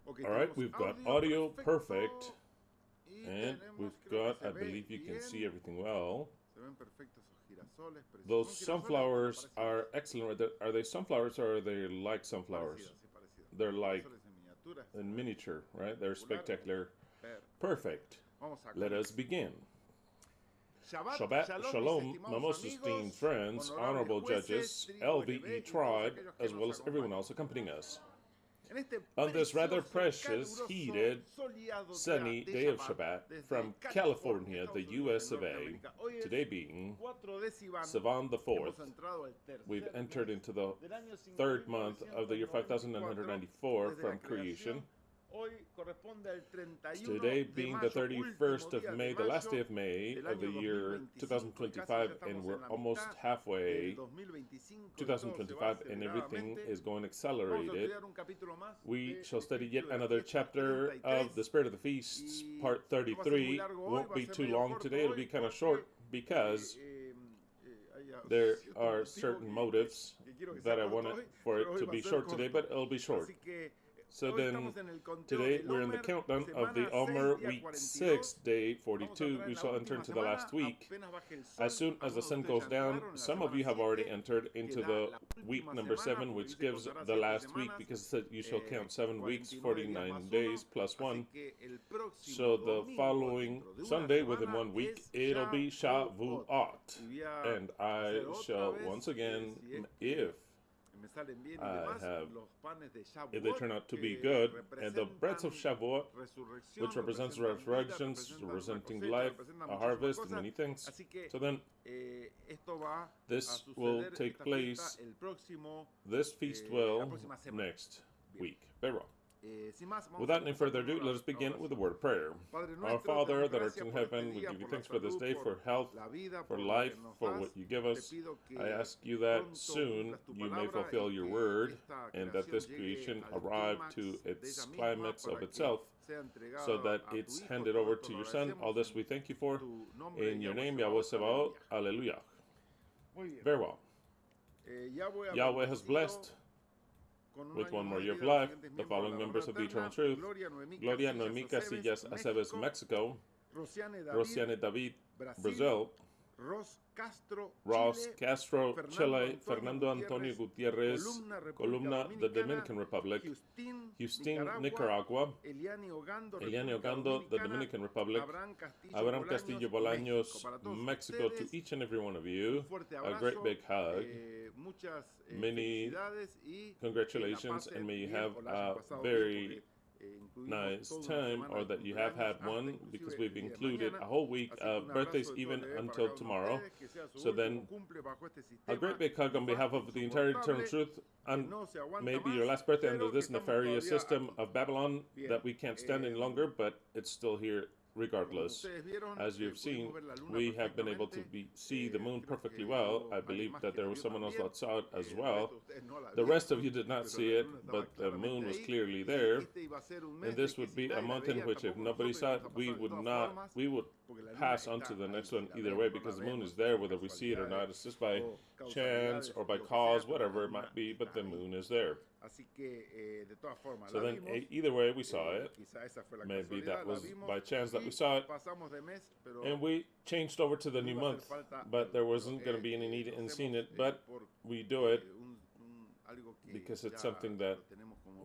All right, we've got audio perfect, and we've got, I believe you can see everything well. Those sunflowers are excellent. Are they sunflowers or are they like sunflowers? They're like in miniature, right? They're spectacular. Perfect. Let us begin. Shabbat Shalom, my most esteemed friends, honorable judges, LVE tribe, as well as everyone else accompanying us. On this rather precious, heated, sunny day of Shabbat from California, the US of A, today being Sivan the 4th, we've entered into the third month of the year 5994 from creation. Today being the 31st of May, the last day of May of the year 2025, and we're almost halfway 2025, and everything is going accelerated. We shall study yet another chapter of the Spirit of the Feasts, part 33. Won't be too long today, it'll be kind of short because there are certain motives that I wanted for it to be short today, but it'll be short. So then, today we're in the countdown of the Omer week 6, day 42. We shall enter into the last week. As soon as the sun goes down, some of you have already entered into the week number 7, which gives the last week, because it said you shall count 7 weeks, 49 days plus 1. So the following Sunday, within 1 week, it'll be Shavuot. And I shall once again, if they turn out to be good, and the breads of Shavuot, which represents resurrections, representing life, a harvest, and many things. So then, this will take place, this feast will, next week. Very well. Without any further ado, let us begin with a word of prayer. Our Father that art in heaven, we give you thanks for this day, for health, for life, for what you give us. I ask you that soon you may fulfill your word, and that this creation arrive to its climax of itself, so that it's handed over to your Son. All this we thank you for. In your name, Yahweh Sebaot. Alleluia. Very well. Yahweh has blessed with one more year of life, the following members of the Eternal Truth: Gloria Noemi Casillas Aceves, Mexico; Rosiane David, Brazil; Ross Castro, Chile; Fernando Antonio Gutierrez, Columna, the Dominican Republic; Houston, Nicaragua; Eliane Ogando, the Dominican Republic; Abraham Castillo Bolaños, Mexico. To each and every one of you, a great big hug. Many congratulations, and may you have a very nice time, or that you have had one, because we've included a whole week of birthdays even until tomorrow. So then, a great big hug on behalf of the entire Eternal Truth, and maybe your last birthday under this nefarious system of Babylon that we can't stand any longer, but it's still here regardless. As you've seen, we have been able to see the moon perfectly well. I believe that there was someone else that saw it as well. The rest of you did not see it, but the moon was clearly there. And this would be a month in which, if nobody saw it, we would pass on to the next one either way, because the moon is there whether we see it or not. It's just by chance or by cause, whatever it might be, but the moon is there. So then, either way, we saw it. Maybe that was by chance that we saw it, and we changed over to the new month, but there wasn't going to be any need in seeing it, but we do it because it's something that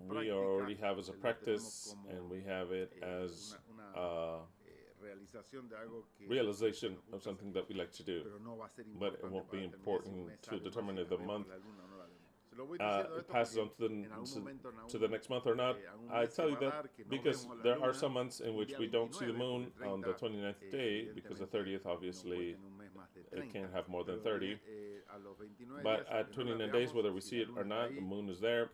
we already have as a practice, and we have it as a realization of something that we like to do, but it won't be important to determine if the month it passes on to the next month or not. I tell you that because there are some months in which we don't see the moon on the 29th day, because the 30th, obviously, it can't have more than 30. But at 29 days, whether we see it or not, the moon is there.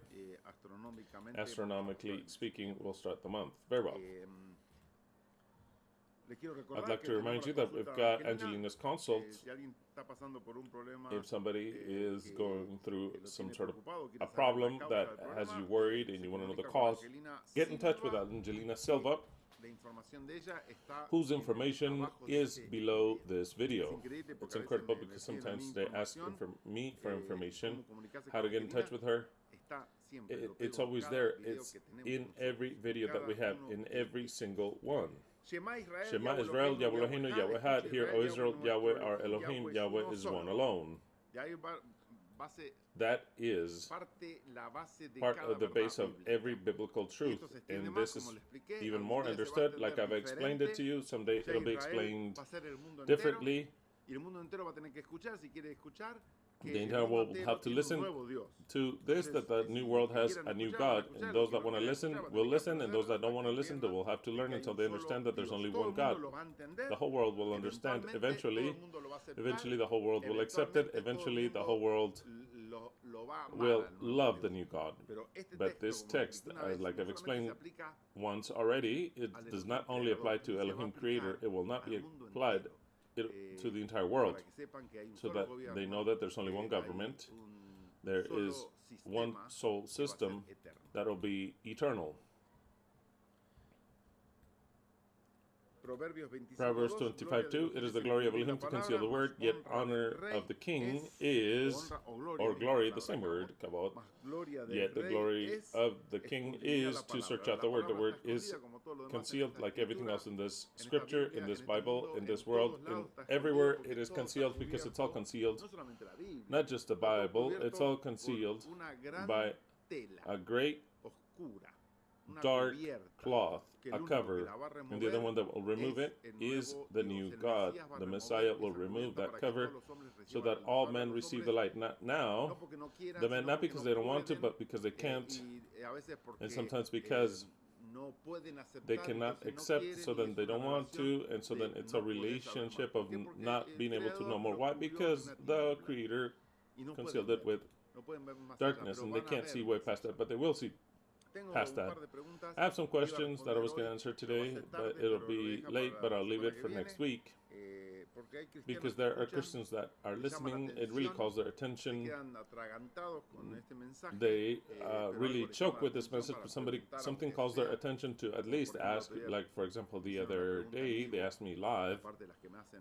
Astronomically speaking, we'll start the month. Very well. I'd like to remind you that we've got Angelina's consult. If somebody is going through some sort of a problem that has you worried and you want to know the cause, get in touch with Angelina Silva, whose information is below this video. It's incredible because sometimes they ask me for information, how to get in touch with her. It's always there. It's in every video that we have, in every single one. Shema Israel, YHWH Eloheinu, YHWH Ekhad. Hear, O Israel, Yahweh our Elohim, Yahweh is one alone. That is part of the base of every biblical truth, and this is even more understood. Like I've explained it to you, someday it'll be explained differently. The entire world will have to listen to this, that the new world has a new God, and those that want to listen will listen, and those that don't want to listen, they will have to learn until they understand that there's only one God. The whole world will understand eventually. Eventually the whole world will accept it. Eventually the whole world will love the new God. But this text, like I've explained once already, it does not only apply to Elohim Creator, it will not be applied to the entire world, so that they know that there's only one government, there is one soul system that will be eternal. Proverbs 25:2, it is the glory of Elohim to conceal the word, yet honor of the king is, or glory, the same word, kavod, yet the glory of the king is to search out the word. The word is concealed like everything else in this scripture, in this Bible, in this world, in everywhere it is concealed because it's all concealed. Not just the Bible, it's all concealed by a great dark cloth, a cover, and the other one that will remove it is the new God. The Messiah will remove that cover so that all men receive the light. Not now, the men, not because they don't want to, but because they can't, and sometimes because they cannot accept, so then they don't want to, and so then it's a relationship of not being able to know more. Why? Because the Creator concealed it with darkness, and they can't see way past that, but they will see past that. I have some questions that I was going to answer today, but it'll be late, but I'll leave it for next week, because there are Christians that are listening. It really calls their attention. They really choke with this message, but something calls their attention to at least ask, like for example the other day they asked me live,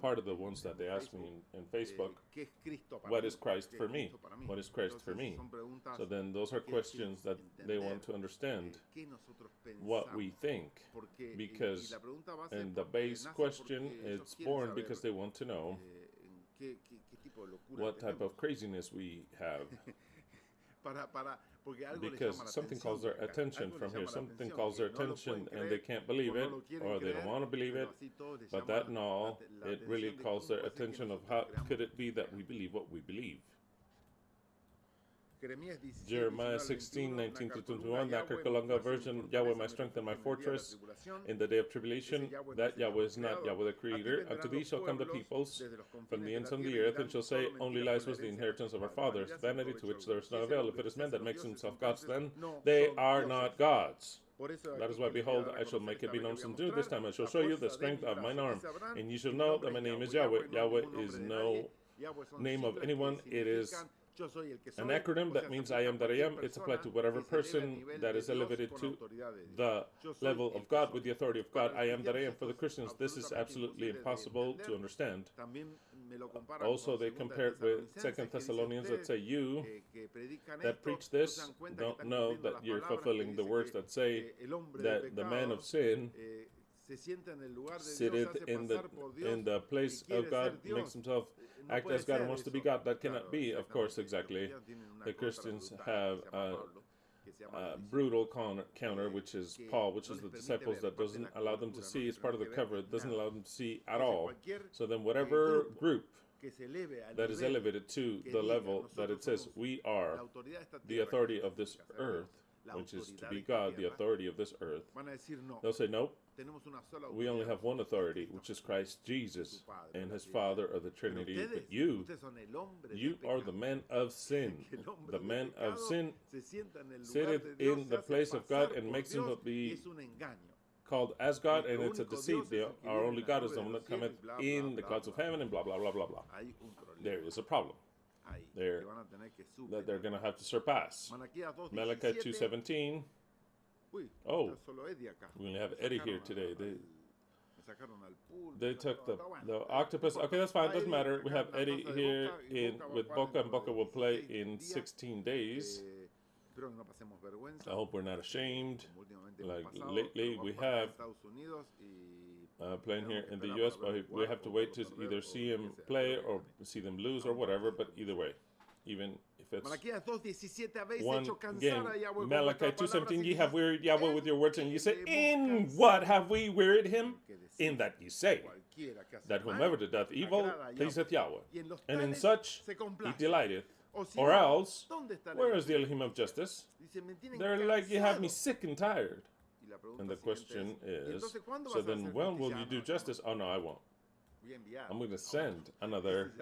part of the ones that they asked me in Facebook, what is Christ for me? What is Christ for me? So then those are questions that they want to understand what we think, because, and the base question, it's born because they want to know what type of craziness we have. Because something calls their attention from here, something calls their attention and they can't believe it, or they don't want to believe it, but that and all, it really calls their attention of how could it be that we believe what we believe. Jeremiah 16:19-21, the Akakalunga version, Yahweh my strength and my fortress in the day of tribulation, that Yahweh is not Yahweh the Creator. Unto thee shall come the peoples from the ends of the earth, and shall say, only lies was the inheritance of our fathers, vanity to which there is no avail. If it is men that makes himself gods, then they are not gods. That is why, behold, I shall make it be known unto you this time. I shall show you the strength of mine arm, and ye shall know that my name is Yahweh. Yahweh is no name of anyone. It is an acronym that means I am that I am. It's applied to whatever person that is elevated to the level of God with the authority of God. I am that I am. For the Christians, this is absolutely impossible to understand. Also, they compare it with 2 Thessalonians that say, you that preach this don't know that you're fulfilling the words that say that the man of sin sitteth in the place of God, makes himself act as God and wants to be God. That cannot be, of course, exactly. The Christians have a brutal counter, which is Paul, which is the disciples, that doesn't allow them to see. It's part of the cover. It doesn't allow them to see at all. So then whatever group that is elevated to the level that it says we are the authority of this earth, which is to be God, the authority of this earth, they'll say, nope, we only have one authority, which is Christ Jesus and his Father of the Trinity. But you are the man of sin. The man of sin sitteth in the place of God and makes him be called as God, and it's a deceit. Our only God is the one that cometh in the clouds of heaven, and blah, blah, blah, blah, blah. There is a problem there that they're going to have to surpass. Malachi 2:17. Oh, we only have Eddie here today. They took the octopus. Okay, that's fine. Doesn't matter. We have Eddie here with Boca, and Boca will play in 16 days. I hope we're not ashamed. Like lately we have playing here in the U.S., but we have to wait to either see him play or see them lose or whatever, but either way, even if it's one game. Malachi 2:17, ye have wearied Yahweh with your words, and you say, in what have we wearied him? In that ye say, that whomever doth evil pleaseth Yahweh, and in such he delighteth. Or else, where is the Elohim of justice? They're like, you have me sick and tired. And the question is, so then when will you do justice? Oh no, I won't. I'm going to send another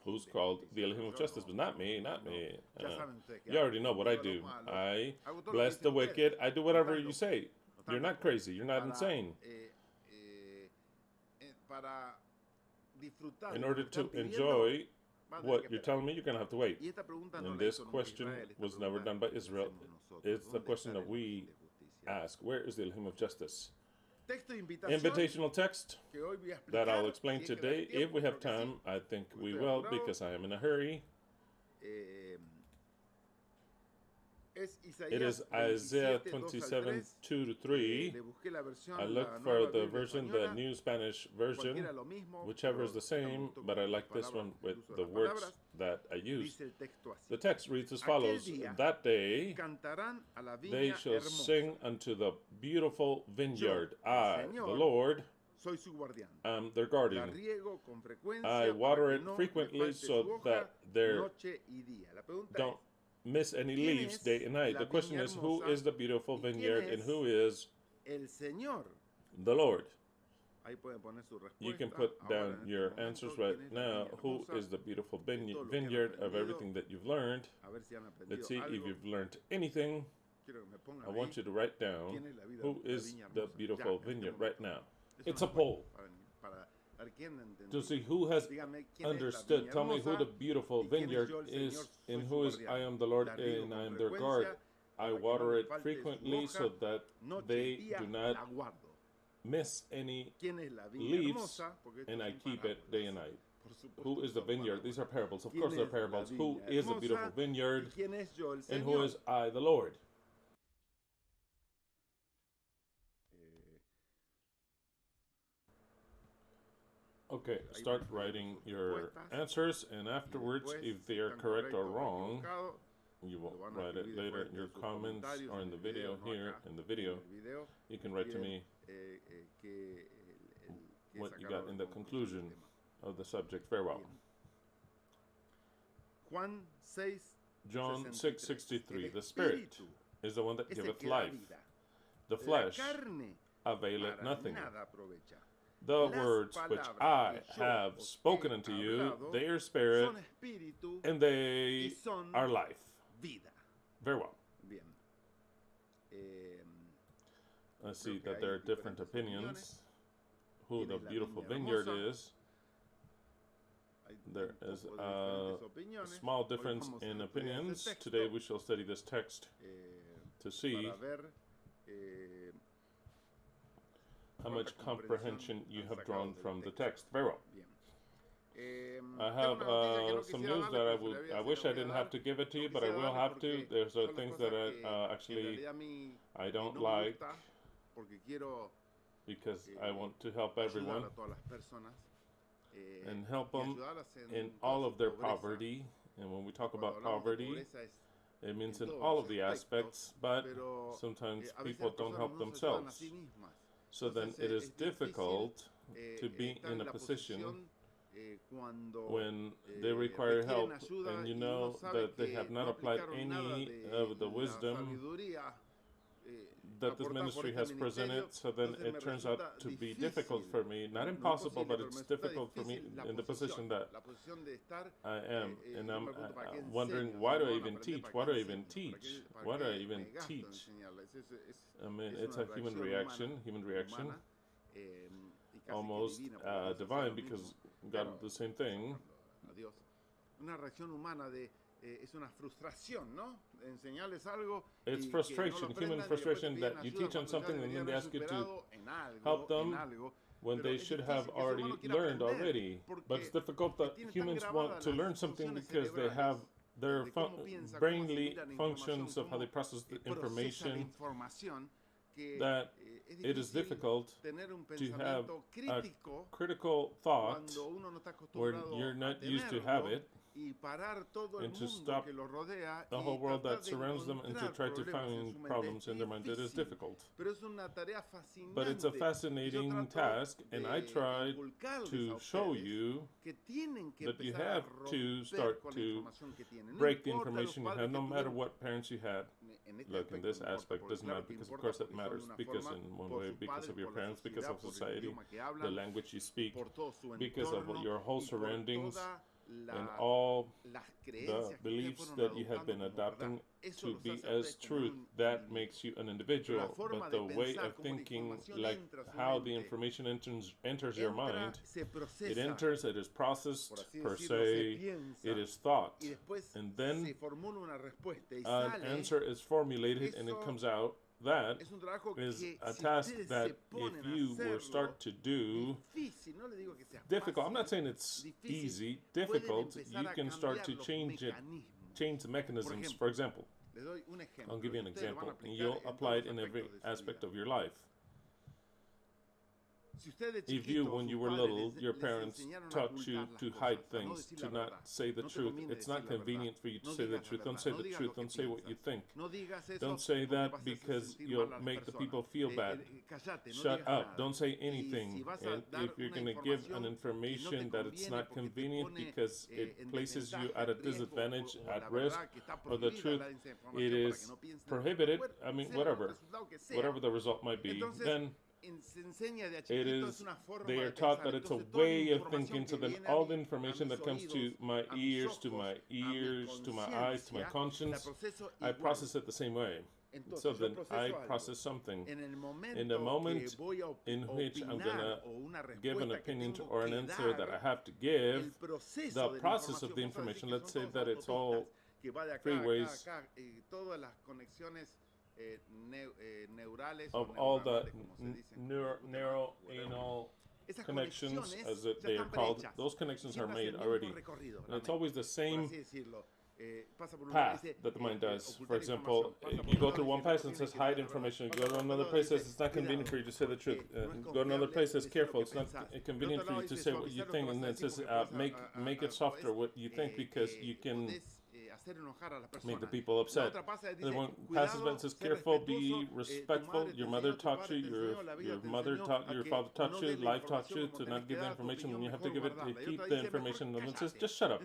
who's called the Elohim of justice, but not me, not me. You already know what I do. I bless the wicked. I do whatever you say. You're not crazy. You're not insane. In order to enjoy what you're telling me, you're going to have to wait. And this question was never done by Israel. It's the question that we ask. Where is the Elohim of justice? Invitational text that I'll explain today. If we have time, I think we will, because I am in a hurry. It is Isaiah 27, 2-3. I looked for the version, the New Spanish version, whichever is the same, but I like this one with the words that I use. The text reads as follows: that day they shall sing unto the beautiful vineyard. I, the Lord, am their guardian. I water it frequently so that there don't miss any leaves day and night. The question is, who is the beautiful vineyard and who is the Lord? You can put down your answers right now. Who is the beautiful vineyard of everything that you've learned? Let's see if you've learned anything. I want you to write down who is the beautiful vineyard right now. It's a poll to see who has understood. Tell me who the beautiful vineyard is, and who is I am the Lord and I am their guard. I water it frequently so that they do not miss any leaves, and I keep it day and night. Who is the vineyard? These are parables. Of course they're parables. Who is the beautiful vineyard, and who is I, the Lord? Okay, start writing your answers, and afterwards, if they are correct or wrong, you will write it later in your comments or in the video here. In the video, you can write to me what you got in the conclusion of the subject. Very well. John 6:63. The Spirit is the one that giveth life. The flesh availeth nothing. The words which I have spoken unto you, they are spirit, and they are life. Very well. I see that there are different opinions. Who the beautiful vineyard is. There is a small difference in opinions. Today we shall study this text to see how much comprehension you have drawn from the text. Very well. I have some news that I wish I didn't have to give it to you, but I will have to. There's things that I don't like, because I want to help everyone and help them in all of their poverty. And when we talk about poverty, it means in all of the aspects, but sometimes people don't help themselves. So then it is difficult to be in a position when they require help, and you know that they have not applied any of the wisdom that this ministry has presented. So then it turns out to be difficult for me, not impossible, but it's difficult for me in the position that I am. And I'm wondering, why do I even teach? Why do I even teach? Why do I even teach? I mean, it's a human reaction, almost divine, because God did the same thing. It's frustration, human frustration, that you teach them something and then they ask you to help them when they should have already learned already. But it's difficult that humans want to learn something because they have their brainly functions of how they process the information, that it is difficult to have a critical thought where you're not used to have it, and to stop the whole world that surrounds them and to try to find problems in their mind. It is difficult. But it's a fascinating task, and I tried to show you that you have to start to break the information you have, no matter what parents you had. Look, in this aspect doesn't matter, because of course it matters, because in one way, because of your parents, because of society, the language you speak, because of your whole surroundings, and all the beliefs that you have been adopting to be as truth. That makes you an individual. But the way of thinking, like how the information enters your mind, it enters, it is processed per se, it is thought, and then an answer is formulated and it comes out. That is a task that if you will start to do, difficult, I'm not saying it's easy, difficult, you can start to change the mechanisms. For example, I'll give you an example, and you'll apply it in every aspect of your life. If you, when you were little, your parents taught you to hide things, to not say the truth. It's not convenient for you to say the truth. Don't say the truth. Don't say what you think. Don't say that because you'll make the people feel bad. Shut up. Don't say anything. And if you're going to give an information that it's not convenient because it places you at a disadvantage, at risk, or the truth, it is prohibited. I mean, whatever the result might be, then it is, they are taught that it's a way of thinking, so then all the information that comes to my ears, to my eyes, to my conscience, I process it the same way. So then I process something. In the moment in which I'm going to give an opinion or an answer that I have to give, the process of the information, let's say that it's all freeways, of all the neuroanal connections, as they are called, those connections are made already. And it's always the same path that the mind does. For example, you go through one place and it says hide information. You go to another place that says it's not convenient for you to say the truth. Go to another place that says careful. It's not convenient for you to say what you think. And then it says make it softer what you think, because you can make the people upset. And one passes by and says, careful, be respectful. Your mother taught you, your father taught you, life taught you to not give the information when you have to give it, to keep the information. And it says, just shut up.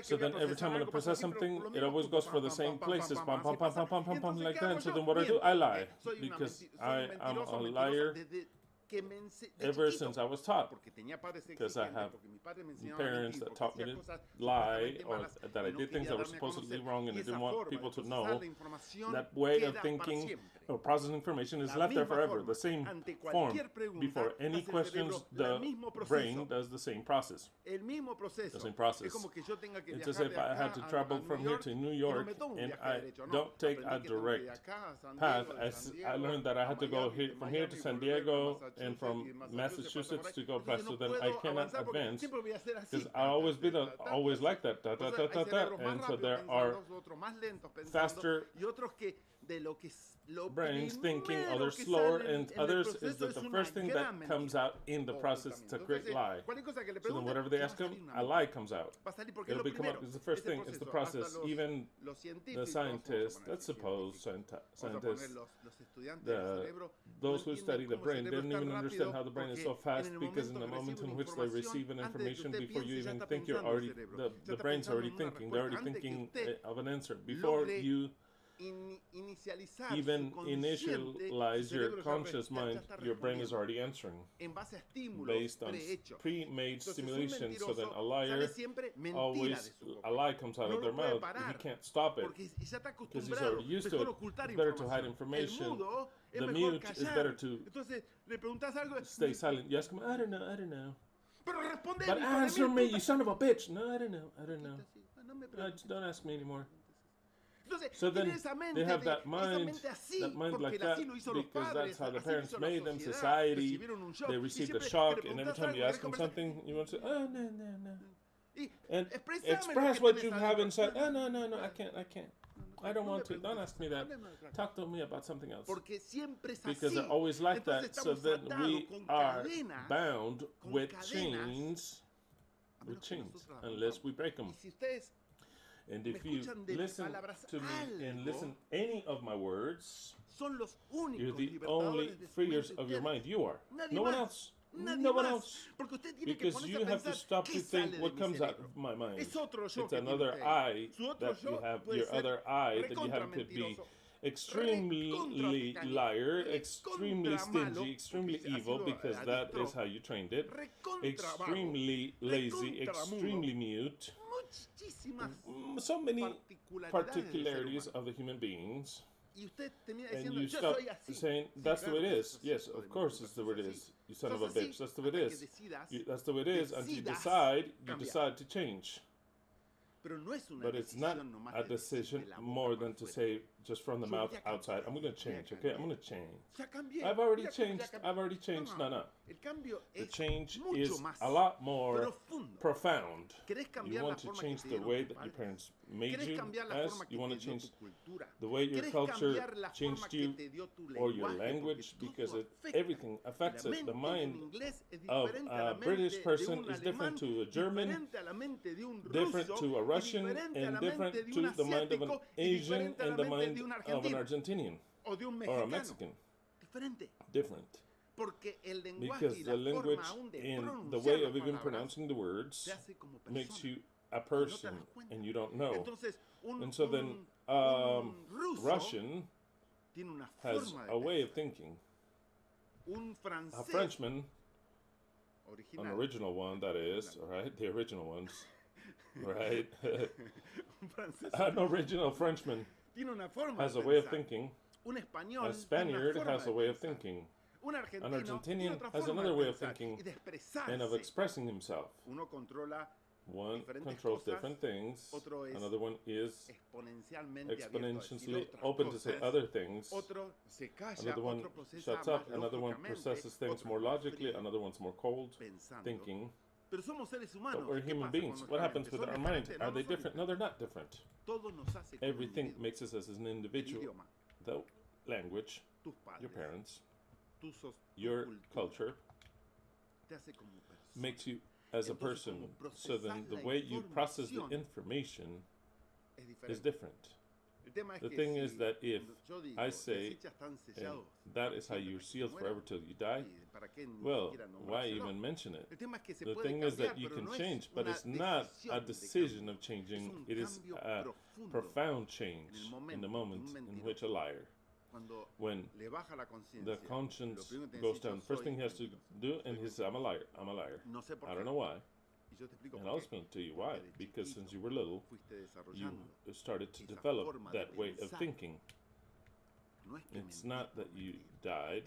So then every time when I process something, it always goes for the same places, pam, pam, pam, pam, pam, pam, pam, like that. And so then what do? I lie, because I am a liar ever since I was taught, because I have parents that taught me to lie, or that I did things that were supposedly wrong, and I didn't want people to know. That way of thinking or processing information is left there forever, the same form. Before any questions, the brain does the same process. The same process. It's as if I had to travel from here to New York, and I don't take a direct path. I learned that I had to go from here to San Diego, and from Massachusetts to go past, so then I cannot advance, because I'll always be always like that, and so there are faster brains thinking, others slower, and others is that the first thing that comes out in the process to create lie. So then whatever they ask them, a lie comes out. It'll become up, because the first thing is the process. Even the scientists, let's suppose scientists, those who study the brain, they don't even understand how the brain is so fast, because in the moment in which they receive an information, before you even think, you're already, the brain's already thinking. They're already thinking of an answer. Before you even initialize your conscious mind, your brain is already answering based on pre-made stimulation. So then a liar, always a lie comes out of their mouth. He can't stop it because he's already used to it. It's better to hide information. The mute is better to stay silent. You ask him, I don't know. But answer me, you son of a bitch. No, I don't know. Don't ask me anymore. So then they have that mind like that, because that's how the parents made them, society. They received a shock, and every time you ask them something, you want to say, oh, no. and express what you have inside. Oh, no, I can't. I don't want to. Don't ask me that. Talk to me about something else. Because they're always like that. So then we are bound with chains, unless we break them. And if you listen to me and listen any of my words, you're the only freers of your mind. You are. No one else. No one else. Because you have to stop to think what comes out of my mind. It's another eye that you have. Your other eye that you have could be extremely liar, extremely stingy, extremely evil, because that is how you trained it. Extremely lazy, extremely mute. So many particularities of the human beings. And you stop saying, that's the way it is. Yes, of course it's the way it is. You son of a bitch, that's the way it is. That's the way it is until you decide to change. But it's not a decision more than to say, just from the mouth outside, I'm going to change, okay? I'm going to change. I've already changed. No. The change is a lot more profound. You want to change the way that your parents made you as. You want to change the way your culture changed you or your language, because everything affects it. The mind of a British person is different to a German, different to a Russian, and different to the mind of an Asian and the mind of an Argentinian or a Mexican. Different. Because the language and the way of even pronouncing the words makes you a person and you don't know. And so then Russian has a way of thinking. A Frenchman, an original one, that is, right? The original ones, right? An original Frenchman has a way of thinking. A Spaniard has a way of thinking. An Argentinian has another way of thinking and of expressing himself. One controls different things. Another one is exponentially open to say other things. Another one shuts up. Another one processes things more logically. Another one's more cold thinking. But we're human beings. What happens with our mind? Are they different? No, they're not different. Everything makes us as an individual. The language, your parents, your culture makes you as a person. So then the way you process the information is different. The thing is that if I say, and that is how you're sealed forever till you die, well, why even mention it? The thing is that you can change, but it's not a decision of changing. It is a profound change in the moment in which a liar, when the conscience goes down, first thing he has to do, and he says, I'm a liar. I don't know why. And I'll explain to you why. Because since you were little, you started to develop that way of thinking. It's not that you died,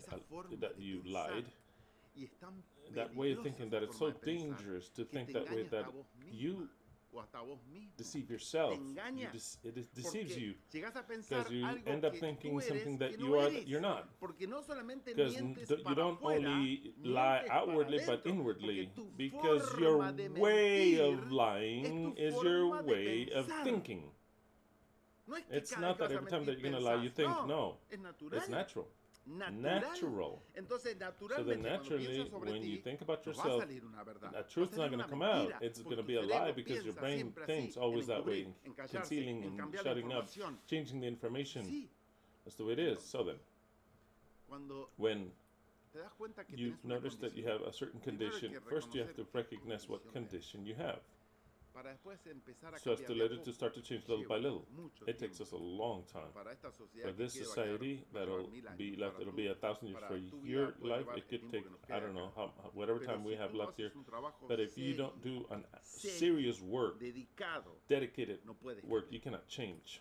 that you lied. That way of thinking, that it's so dangerous to think that way, that you deceive yourself. It deceives you, because you end up thinking something that you're not. Because you don't only lie outwardly but inwardly, because your way of lying is your way of thinking. It's not that every time that you're going to lie you think. No, it's natural. So then naturally, when you think about yourself, that truth's not going to come out. It's going to be a lie, because your brain thinks always that way, concealing and shutting up, changing the information. That's the way it is. So then, when you notice that you have a certain condition, first you have to recognize what condition you have, so as to let it to start to change little by little. It takes us a long time. For this society, it'll be 1,000 years. For your life, it could take, I don't know, whatever time we have left here. But if you don't do serious work, dedicated work, you cannot change.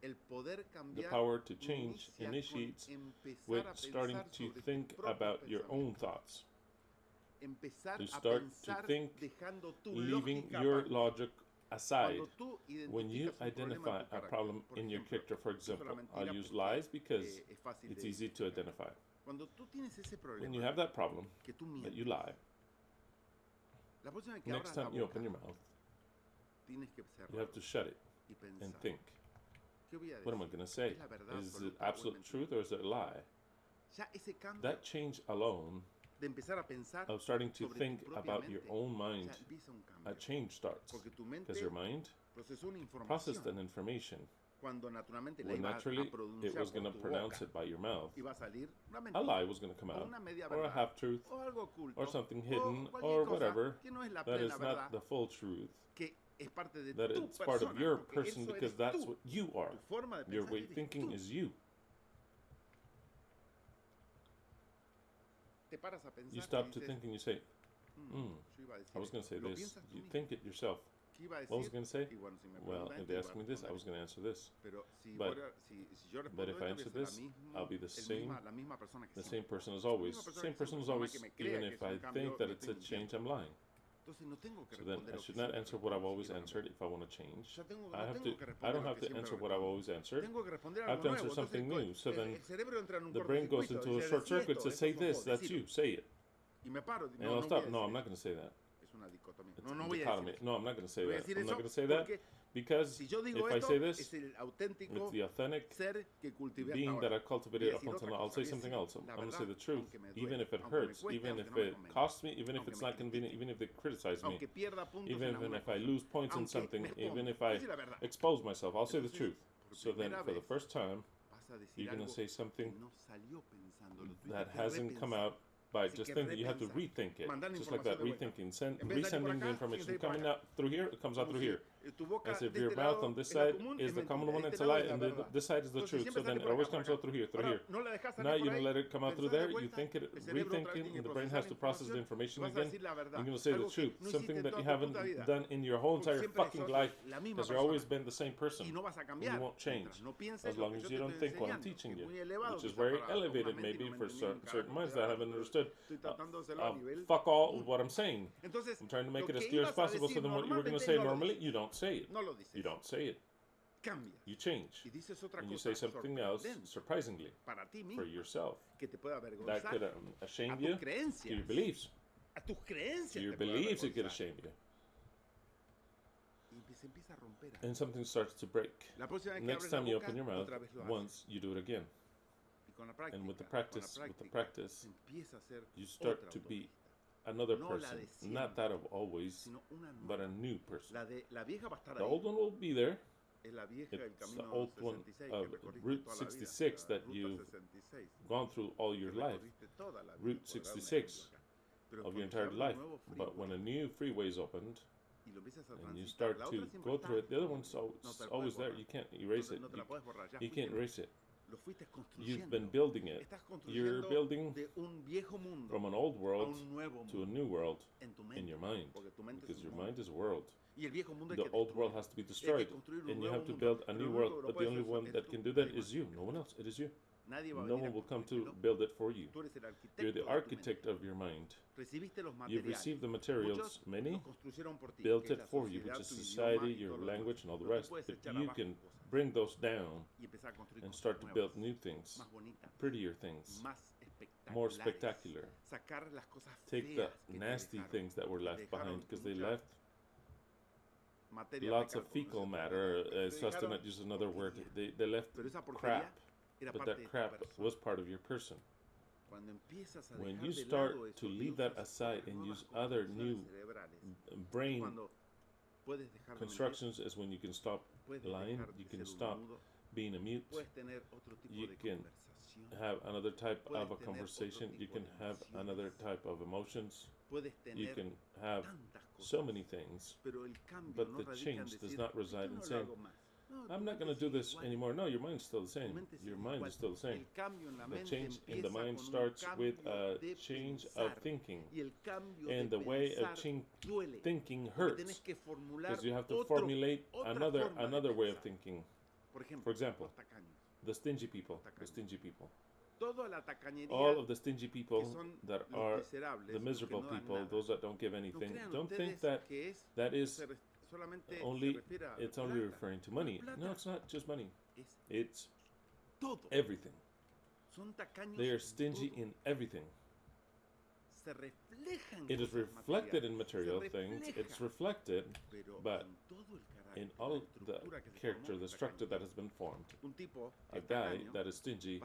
The power to change initiates with starting to think about your own thoughts. To start to think, leaving your logic aside. When you identify a problem in your character, for example, I'll use lies because it's easy to identify. When you have that problem, that you lie, next time you open your mouth, You have to shut it and think. What am I going to say? Is it absolute truth or is it a lie? That change alone of starting to think about your own mind, a change starts. Because your mind processed an information when naturally it was going to pronounce it by your mouth. A lie was going to come out, or a half-truth, or something hidden, or whatever, that is not the full truth, that it's part of your person because that's what you are. Your way of thinking is you. You stop to think and you say, I was going to say this. You think it yourself. What was I going to say? Well, if they ask me this, I was going to answer this. But if I answer this, I'll be the same person as always. Same person as always, even if I think that it's a change, I'm lying. So then I should not answer what I've always answered if I want to change. I don't have to answer what I've always answered. I have to answer something new. So then the brain goes into a short circuit, says, say this, that's you, say it. And I'll stop. No, I'm not going to say that. It's a dichotomy. No, I'm not going to say that. I'm not going to say that because if I say this, it's the authentic being that I cultivated up until now. I'll say something else. I'm going to say the truth, even if it hurts, even if it costs me, even if it's not convenient, even if they criticize me, even if I lose points in something, even if I expose myself, I'll say the truth. So then, for the first time, you're going to say something that hasn't come out by just thinking. You have to rethink it, just like that, rethinking, resending the information coming out through here, it comes out through here. As if your mouth on this side is the common one, it's a lie, and this side is the truth. So then it always comes out through here, Now you don't let it come out through there. You think it, rethinking, and the brain has to process the information again. You're going to say the truth, something that you haven't done in your whole entire fucking life, because you've always been the same person, and you won't change as long as you don't think what I'm teaching you, which is very elevated maybe for certain minds that haven't understood. Fuck all of what I'm saying. I'm trying to make it as clear as possible, so then what you were going to say normally, you don't say it. You don't say it. You change. And you say something else, surprisingly, for yourself. That could shame you to your beliefs. To your beliefs, it could shame you. And something starts to break. Next time you open your mouth, once you do it again. And with the practice, you start to be another person, not that of always, but a new person. The old one will be there. It's the old one of Route 66 that you've gone through all your life. Route 66 of your entire life. But when a new freeway is opened, and you start to go through it, the other one's always there. You can't erase it. You can't erase it. You've been building it. You're building from an old world to a new world in your mind, because your mind is a world. The old world has to be destroyed, and you have to build a new world, but the only one that can do that is you. No one else. It is you. No one will come to build it for you. You're the architect of your mind. You've received the materials. Many built it for you, which is society, your language, and all the rest. But you can bring those down and start to build new things, prettier things, more spectacular. Take the nasty things that were left behind, because they left lots of fecal matter. Just to not use another word, they left crap. But that crap was part of your person. When you start to leave that aside and use other new brain constructions, is when you can stop lying, you can stop being a mute, you can have another type of a conversation, you can have another type of emotions, you can have so many things, but the change does not reside in saying, I'm not going to do this anymore. No, your mind's still the same. Your mind is still the same. The change in the mind starts with a change of thinking. And the way of thinking hurts, because you have to formulate another way of thinking. For example, the stingy people. All of the stingy people that are the miserable people, those that don't give anything, don't think that is it's only referring to money. No, it's not just money. It's everything. They are stingy in everything. It is reflected in material things, it's reflected, but in all the character, the structure that has been formed. A guy that is stingy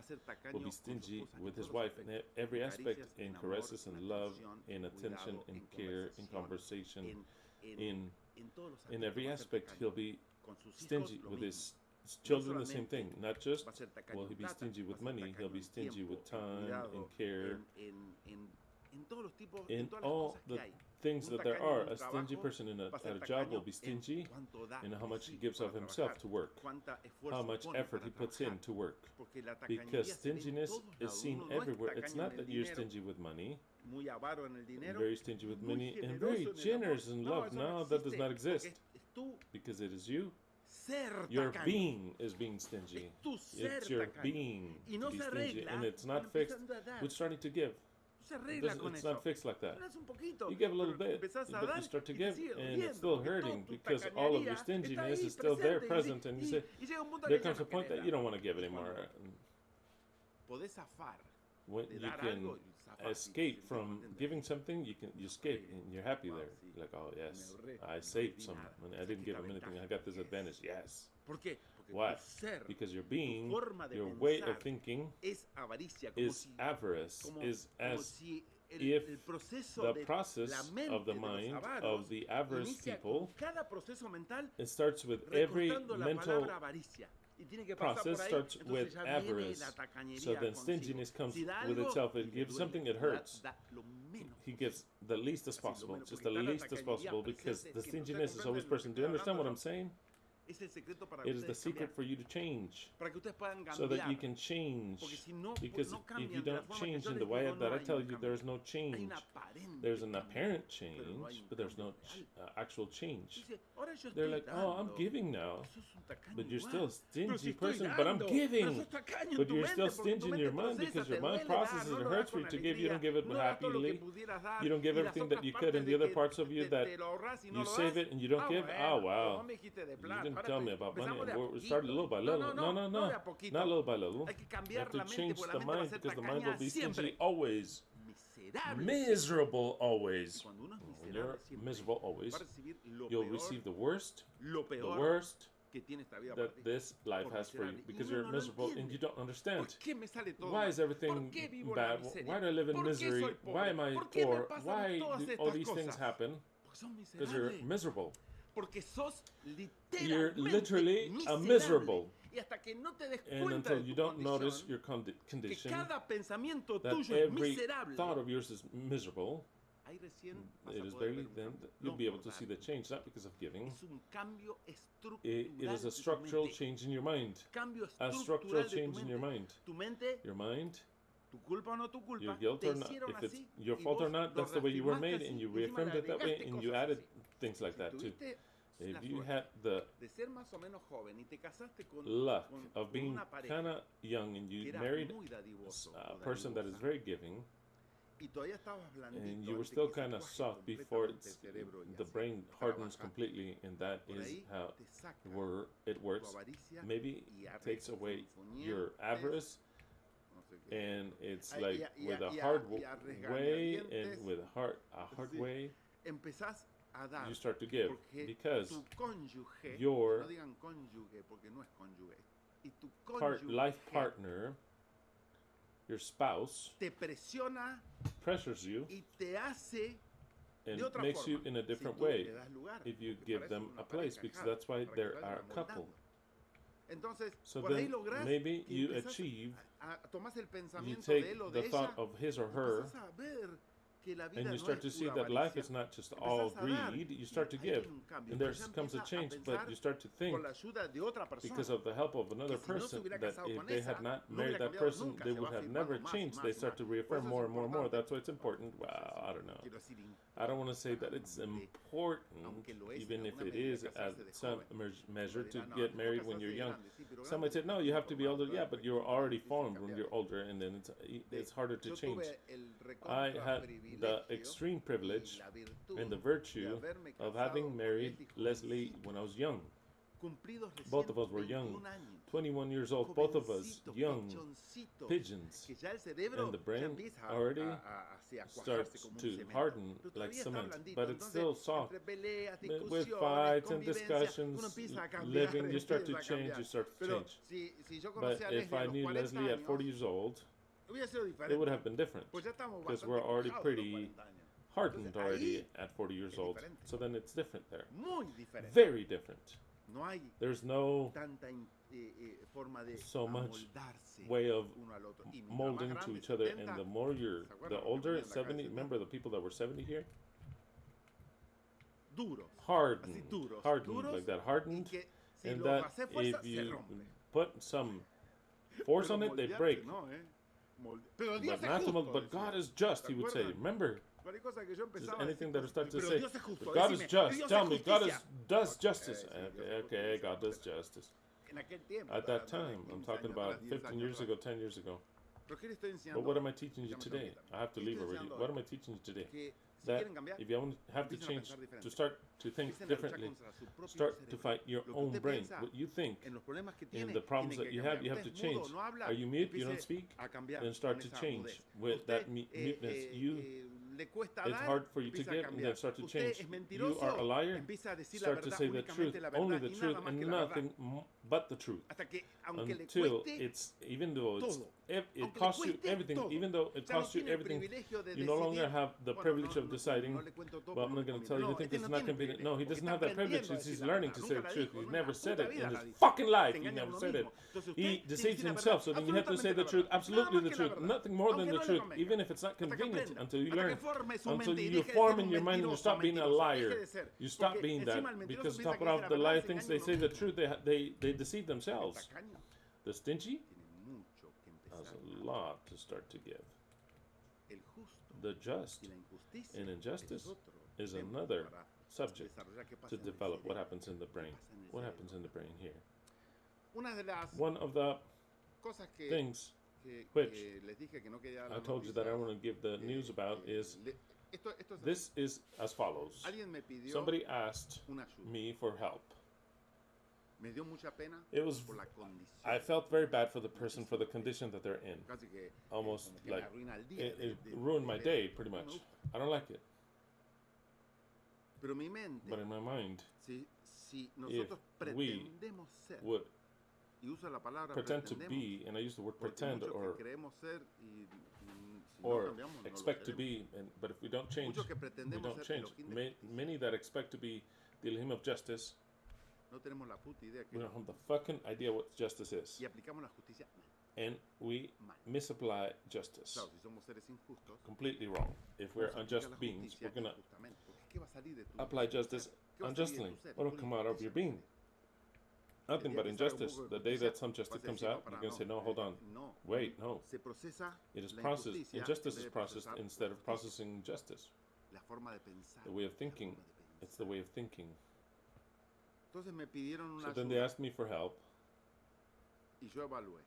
will be stingy with his wife in every aspect, in caresses, in love, in attention, in care, in conversation, in every aspect. He'll be stingy with his children, the same thing. Not just will he be stingy with money, he'll be stingy with time and care. In all the things that there are, a stingy person at a job will be stingy in how much he gives of himself to work, how much effort he puts in to work. Because stinginess is seen everywhere. It's not that you're stingy with money, very stingy with money, and very generous in love. No, that does not exist. Because it is you. Your being is being stingy. It's your being to be stingy, and it's not fixed with starting to give. It's not fixed like that. You give a little bit, but you start to give, and it's still hurting because all of your stinginess is still there, present, and you say, there comes a point that you don't want to give anymore. When you can escape from giving something, you escape, and you're happy there. You're like, oh yes, I saved some, and I didn't give him anything. I got this advantage. Yes. Why? Because your being, your way of thinking is avarice, is as if the process of the mind of the avarice people, it starts with every mental process starts with avarice. So then stinginess comes with itself. It gives something, it hurts. He gives the least as possible, just the least as possible, because the stinginess is always person. Do you understand what I'm saying? It is the secret for you to change, so that you can change. Because if you don't change in the way that I tell you, there is no change. There's an apparent change, but there's no actual change. They're like, oh, I'm giving now, but you're still a stingy person. But I'm giving, but you're still stingy in your mind, because your mind processes it hurts for you to give. You don't give it happily. You don't give everything that you could, and the other parts of you that you save it and you don't give. Oh wow, you didn't tell me about money. We started little by little. No, not little by little. You have to change the mind, because the mind will be stingy always. Miserable always. When you're miserable always, you'll receive the worst that this life has for you, because you're miserable and you don't understand. Why is everything bad? Why do I live in misery? Why am I poor? Why do all these things happen? Because you're miserable. You're literally a miserable. And until you don't notice your condition, that every thought of yours is miserable, it is barely then that you'll be able to see the change, not because of giving. It is a structural change in your mind. A structural change in your mind. Your mind, your guilt or not, if it's your fault or not, that's the way you were made, and you reaffirmed it that way, and you added things like that too. If you had the luck of being kind of young and you married a person that is very giving, and you were still kind of soft before the brain hardens completely, and that is how it works. Maybe it takes away your avarice, and it's like with a hard way, and with a hard way, you start to give, because your life partner, your spouse, pressures you and makes you in a different way if you give them a place, because that's why they are a couple. So then maybe you achieve, you take the thought of his or her, and you start to see that life is not just all greed. You start to give, and there comes a change, but you start to think, because of the help of another person, that if they had not married that person, they would have never changed. They start to reaffirm more and more and more. That's why it's important. Well, I don't know. I don't want to say that it's important, even if it is at some measure, to get married when you're young. Somebody said, no, you have to be older. Yeah, but you're already formed when you're older, and then it's harder to change. I had the extreme privilege and the virtue of having married Leslie when I was young. Both of us were young, 21 years old, both of us, young pigeons, and the brain already starts to harden like cement, but it's still soft. With fights and discussions, living, you start to change, But if I knew Leslie at 40 years old, it would have been different, because we're already pretty hardened already at 40 years old. So then it's different there. Very different. There's no so much way of molding to each other, and the more the older, 70, remember the people that were 70 here? Hardened like that, hardened, and that if you put some force on it, they break. But God is just, he would say. Remember, just anything that I start to say, God is just. Tell me, God does justice. Okay, God does justice. At that time, I'm talking about 15 years ago, 10 years ago. But what am I teaching you today? I have to leave already. What am I teaching you today? That if you have to change, to start to think differently, start to fight your own brain. What you think, and the problems that you have to change. Are you mute? You don't speak? Then start to change with that muteness. It's hard for you to give, and then start to change. You are a liar. Start to say the truth, only the truth, and nothing but the truth. Until it's, even though it costs you everything, you no longer have the privilege of deciding, well, I'm not going to tell you anything because it's not convenient. No, he doesn't have that privilege. He's learning to say the truth. He's never said it in his fucking life. He never said it. He deceives himself, so then you have to say the truth, absolutely the truth, nothing more than the truth, even if it's not convenient, until you learn. Until you form in your mind and you stop being a liar. You stop being that. Because top it off, the liar thinks they say the truth, they deceive themselves. The stingy has a lot to start to give. The just and injustice is another subject to develop. What happens in the brain? What happens in the brain here? One of the things which I told you that I want to give the news about is, this is as follows. Somebody asked me for help. I felt very bad for the person, for the condition that they're in. Almost like it ruined my day, pretty much. I don't like it. But in my mind, if we would pretend to be, and I use the word pretend, or expect to be, but if we don't change, we don't change. Many that expect to be the Elohim of justice, we don't have the fucking idea what justice is. And we misapply justice. Completely wrong. If we're unjust beings, we're going to apply justice unjustly. What will come out of your being? Nothing but injustice. The day that some justice comes out, you're going to say, no, hold on. Wait, no. It is processed. Injustice is processed instead of processing justice. The way of thinking. It's the way of thinking. So then they asked me for help.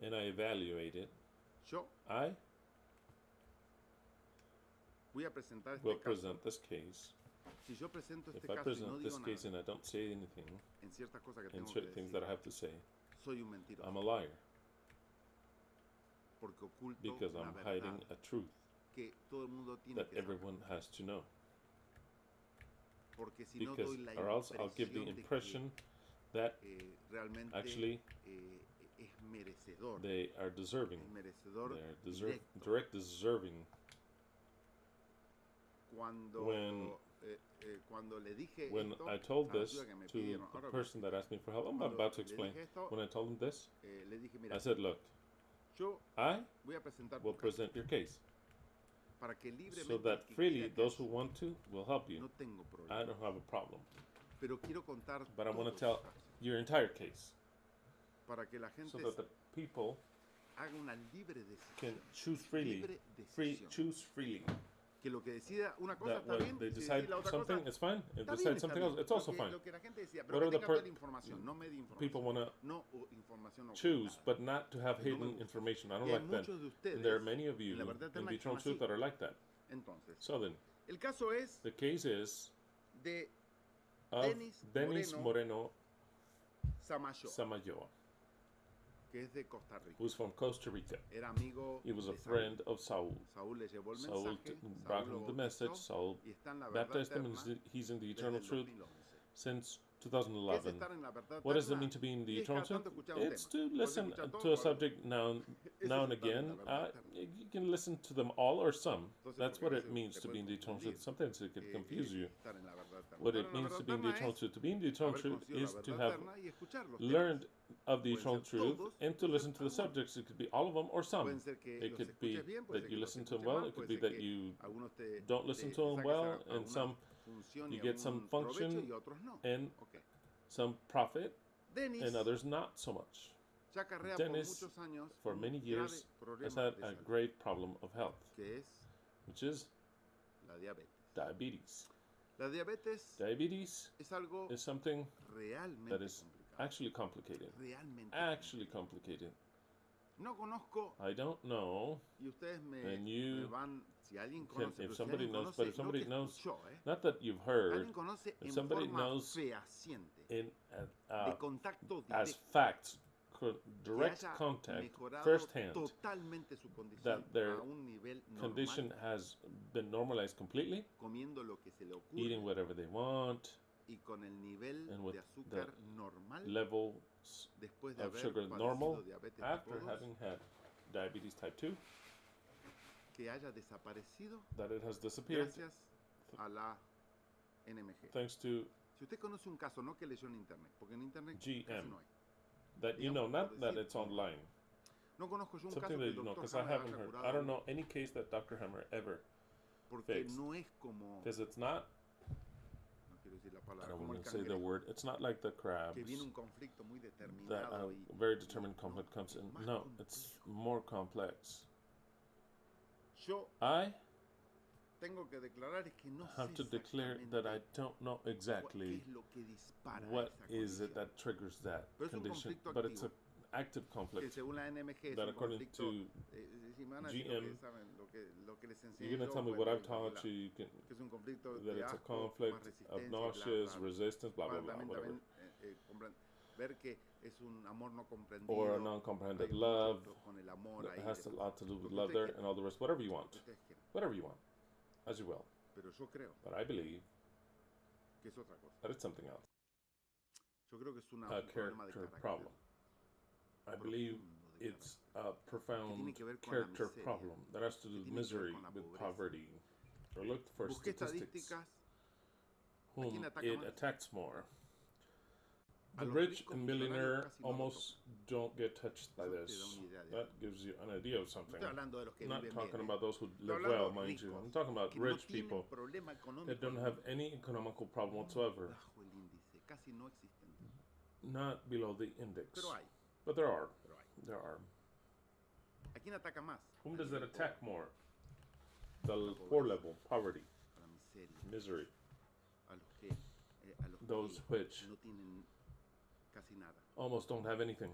And I evaluated. I will present this case. If I present this case and I don't say anything, in certain things that I have to say, I'm a liar. Because I'm hiding a truth that everyone has to know. Because, or else I'll give the impression that actually they are deserving. They are direct deserving. When I told this to the person that asked me for help, I'm about to explain. When I told him this, I said, look, I will present your case so that freely those who want to will help you. I don't have a problem. But I want to tell your entire case so that the people can choose freely. Choose freely. That when they decide something, it's fine. If they decide something else, it's also fine. Whatever the people want to choose, but not to have hidden information. I don't like that. And there are many of you in Vitro Truth that are like that. So then, the case is of Dennis Moreno Samayoa. who was from Costa Rica. He was a friend of Saul. Saul brought him the message. Saul baptized him, and he's in the eternal truth since 2011. What does it mean to be in the eternal truth? It's to listen to a subject now and again. You can listen to them all or some. That's what it means to be in the eternal truth. Sometimes it can confuse you. What it means to be in the eternal truth. To be in the eternal truth is to have learned of the eternal truth and to listen to the subjects. It could be all of them or some. It could be that you listen to them well. It could be that you don't listen to them well, and some you get some function and some profit, and others not so much. Dennis, for many years, has had a grave problem of health, which is diabetes. Diabetes is something that is actually complicated. I don't know, and you can, if somebody knows, but if somebody knows, not that you've heard, if somebody knows in as facts, direct contact, firsthand, that their condition has been normalized completely, eating whatever they want, and with the level of sugar normal, after having had diabetes type 2, that it has disappeared thanks to GM. That you know, not that it's online. Something that you know, because I haven't heard. I don't know any case that Dr. Hammer ever fixed. Because it's not, I don't want to say the word, it's not like the crabs that a very determined conflict comes in. No, it's more complex. I have to declare that I don't know exactly what is it that triggers that condition, but it's an active conflict that, according to GM, you're going to tell me what I've taught you, that it's a conflict of nauseous, resistance, blah, blah, blah, whatever. Or a non-comprehended love that has a lot to do with love there and all the rest. Whatever you want. Whatever you want. As you will. But I believe that it's something else. A character problem. I believe it's a profound character problem that has to do with misery, with poverty. Or look for statistics whom it attacks more. The rich and millionaire almost don't get touched by this. That gives you an idea of something. I'm not talking about those who live well, mind you. I'm talking about rich people that don't have any economical problem whatsoever. Not below the index. But there are. There are. Whom does it attack more? The poor level, poverty, misery. Those which almost don't have anything.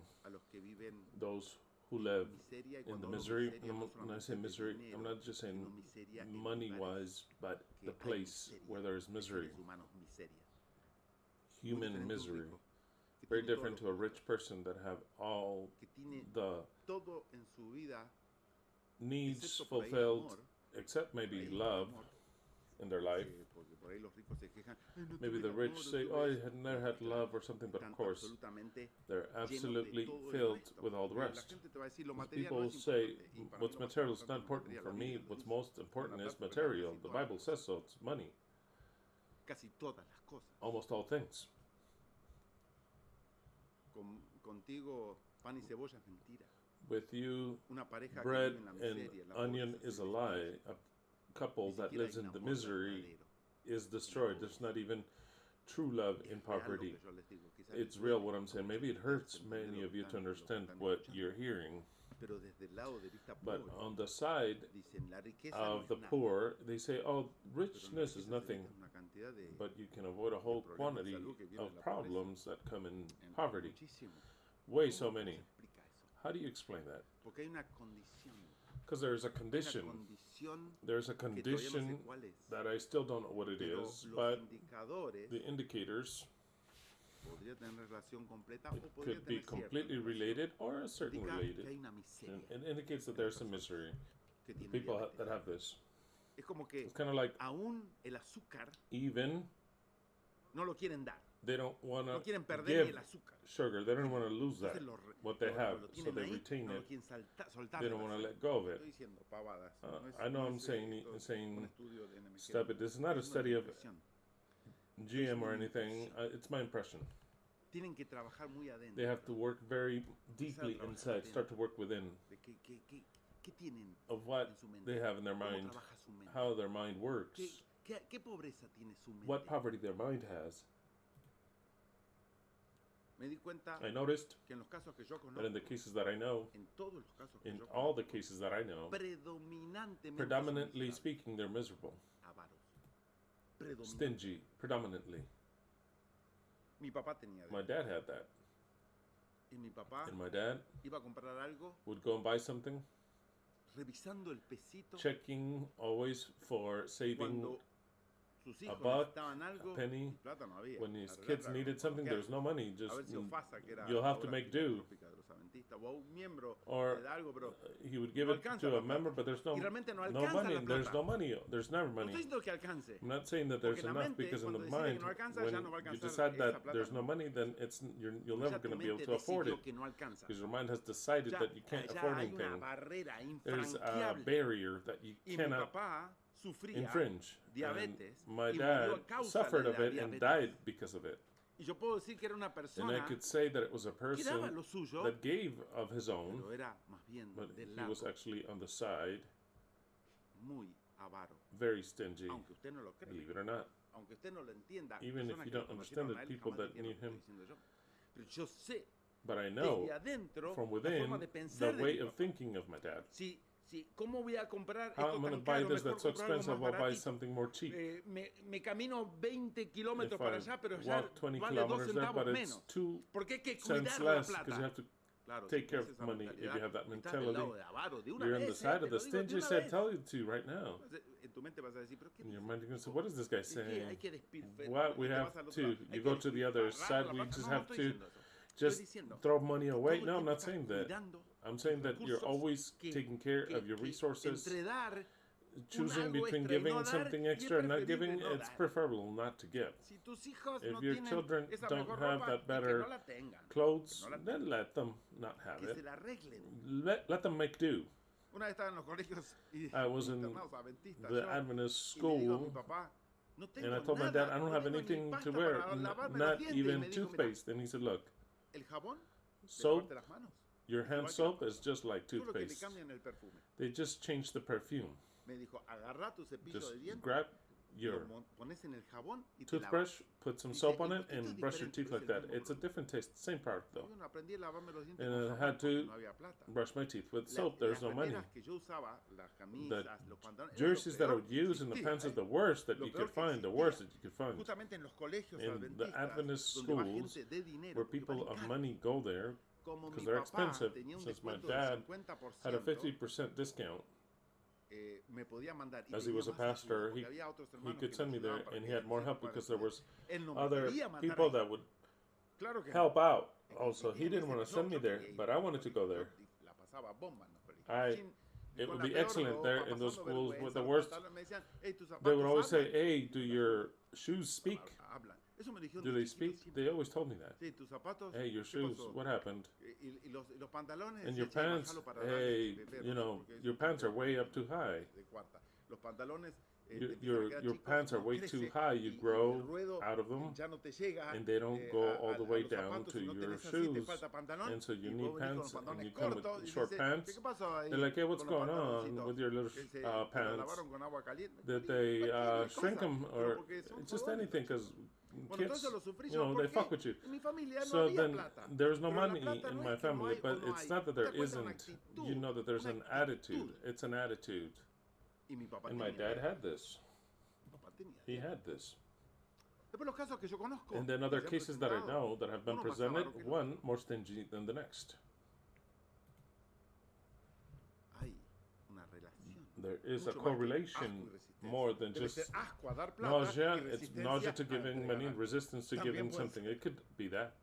Those who live in the misery. And when I say misery, I'm not just saying money-wise, but the place where there is misery. Human misery. Very different to a rich person that have all the needs fulfilled, except maybe love in their life. Maybe the rich say, oh, I had never had love or something, but of course, they're absolutely filled with all the rest. People say, what's material is not important. For me, what's most important is material. The Bible says so, it's money. Almost all things. With you, bread and onion is a lie. A couple that lives in the misery is destroyed. There's not even true love in poverty. It's real what I'm saying. Maybe it hurts many of you to understand what you're hearing. But on the side of the poor, they say, oh, richness is nothing. But you can avoid a whole quantity of problems that come in poverty. Way so many. How do you explain that? Because there's a condition. There's a condition that I still don't know what it is, but the indicators It could be completely related or a certain related. And it indicates that there's some misery. People that have this. It's kind of like even they don't want to give sugar. They don't want to lose that, what they have, so they retain it. They don't want to let go of it. I know I'm saying stuff, but this is not a study of GM or anything. It's my impression. They have to work very deeply inside, start to work within of what they have in their mind, how their mind works, what poverty their mind has. I noticed that in the cases that I know, in all the cases that I know, predominantly speaking, they're miserable. Stingy, predominantly. My dad had that. And my dad would go and buy something, checking always for saving a buck, a penny. When his kids needed something, there's no money. Just you'll have to make do. Or he would give it to a member, but there's no money. And there's no money. There's never money. I'm not saying that there's enough, because in the mind, when you decide that there's no money, then you're never going to be able to afford it, because your mind has decided that you can't afford anything. There's a barrier that you cannot infringe. And my dad suffered of it and died because of it. And I could say that it was a person that gave of his own, but he was actually on the side, very stingy, believe it or not. Even if you don't understand it, people that knew him. But I know from within the way of thinking of my dad. How I'm going to buy this that's so expensive, I'll buy something more cheap. If I walk 20 kilometers there, but it's 2 cents less, because you have to take care of money if you have that mentality. You're on the side of the stingy, I tell you to right now. In your mind, you're going to say, what is this guy saying? What we have to, you go to the other side, we just have to just throw money away. No, I'm not saying that. I'm saying that you're always taking care of your resources, choosing between giving something extra and not giving. It's preferable not to give. If your children don't have that better clothes, then let them not have it. Let them make do. I was in the Adventist school, and I told my dad, I don't have anything to wear, not even toothpaste. And he said, look, soap, your hand soap is just like toothpaste. They just changed the perfume. Just grab your toothbrush, put some soap on it, and brush your teeth like that. It's a different taste, same part though. And I had to brush my teeth with soap. There's no money. The jerseys that I would use and the pants are the worst that you could find, the worst that you could find. In the Adventist schools, where people of money go there, because they're expensive, since my dad had a 50% discount, as he was a pastor, he could send me there, and he had more help because there was other people that would help out. Also, he didn't want to send me there, but I wanted to go there. It would be excellent there in those schools with the worst. They would always say, hey, do your shoes speak? Do they speak? They always told me that. Hey, your shoes, what happened? And your pants, hey, your pants are way up too high. Your pants are way too high. You grow out of them, and they don't go all the way down to your shoes. And so you need pants, and you come with short pants. They're like, hey, what's going on with your little pants? Did they shrink them, or just anything? Because kids, they fuck with you. So then there's no money in my family, but it's not that there isn't. You know that there's an attitude. It's an attitude. And my dad had this. He had this. And then other cases that I know that have been presented, one more stingy than the there is a mucho más que correlation asco y resistencia. more than Debe just ser asco a dar plata nausea. y It's resistencia nausea to a giving money and entregar algo. resistance to También giving puede something. ser. It could be that,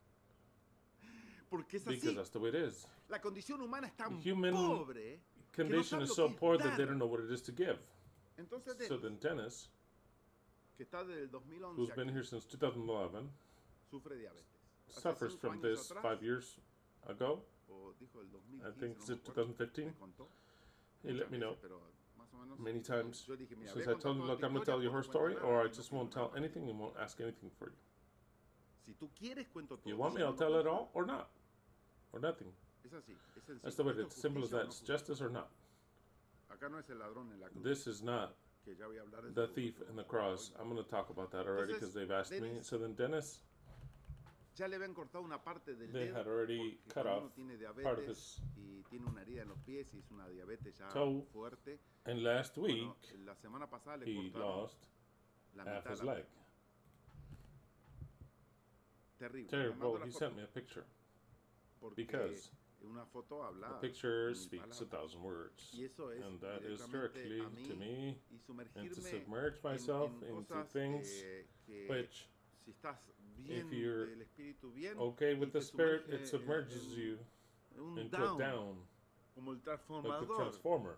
Porque es because así. that's the way it is. La condición humana es tan Human pobre que no condition sabe is lo so que es poor that they dar. don't know what it is to give. Entonces, So Dennis, then Dennis, que está desde el 2011 who's been aquí, here since 2011, sufre diabetes. Hace suffers 5 from años this atrás, 5 years ago. o dijo el I 2015, think no it's me acuerdo, 2015. me contó He muchas let me know veces, pero más o menos, many times yo dije, mira, since voy a I told contar him, toda look, esta I'm going to tell historia you o her no story, cuento or I nada, y no just quiero won't tell nada. anything and won't ask anything for you. Si tú quieres, cuento todo. You want Si me, no, I'll no tell it cuento all nada. or not, or nothing. Es así, es sencillo. That's the way Esto it es is. Simple as justicia o that. no It's justicia. justice or not. Acá no es el ladrón en la cruz, This is not que ya voy a hablar de the eso, thief porque in the vamos a hablar cross. hoy. I'm going to talk about that already because they've asked me. Dennis, So then Dennis, ya le habían cortado una parte del they dedo had already porque cut cuando off uno tiene part of diabetes his y tiene una herida en los pies y es una diabetes ya toe, fuerte. and last week Bueno, la semana pasada le he cortaron lost la half mitad his de la leg. pierna. Terrible. Me Terrible. mandó la He foto sent me a picture porque because una foto the habla picture mil speaks a palabras. thousand words, Y eso es and that is directamente directly a mí to me, y and to sumergirme submerge myself en into cosas things que which, si estás bien you're del espíritu bien okay y with te the spirit, sumerge it submerges you un into a down, down, como el like the transformador transformer.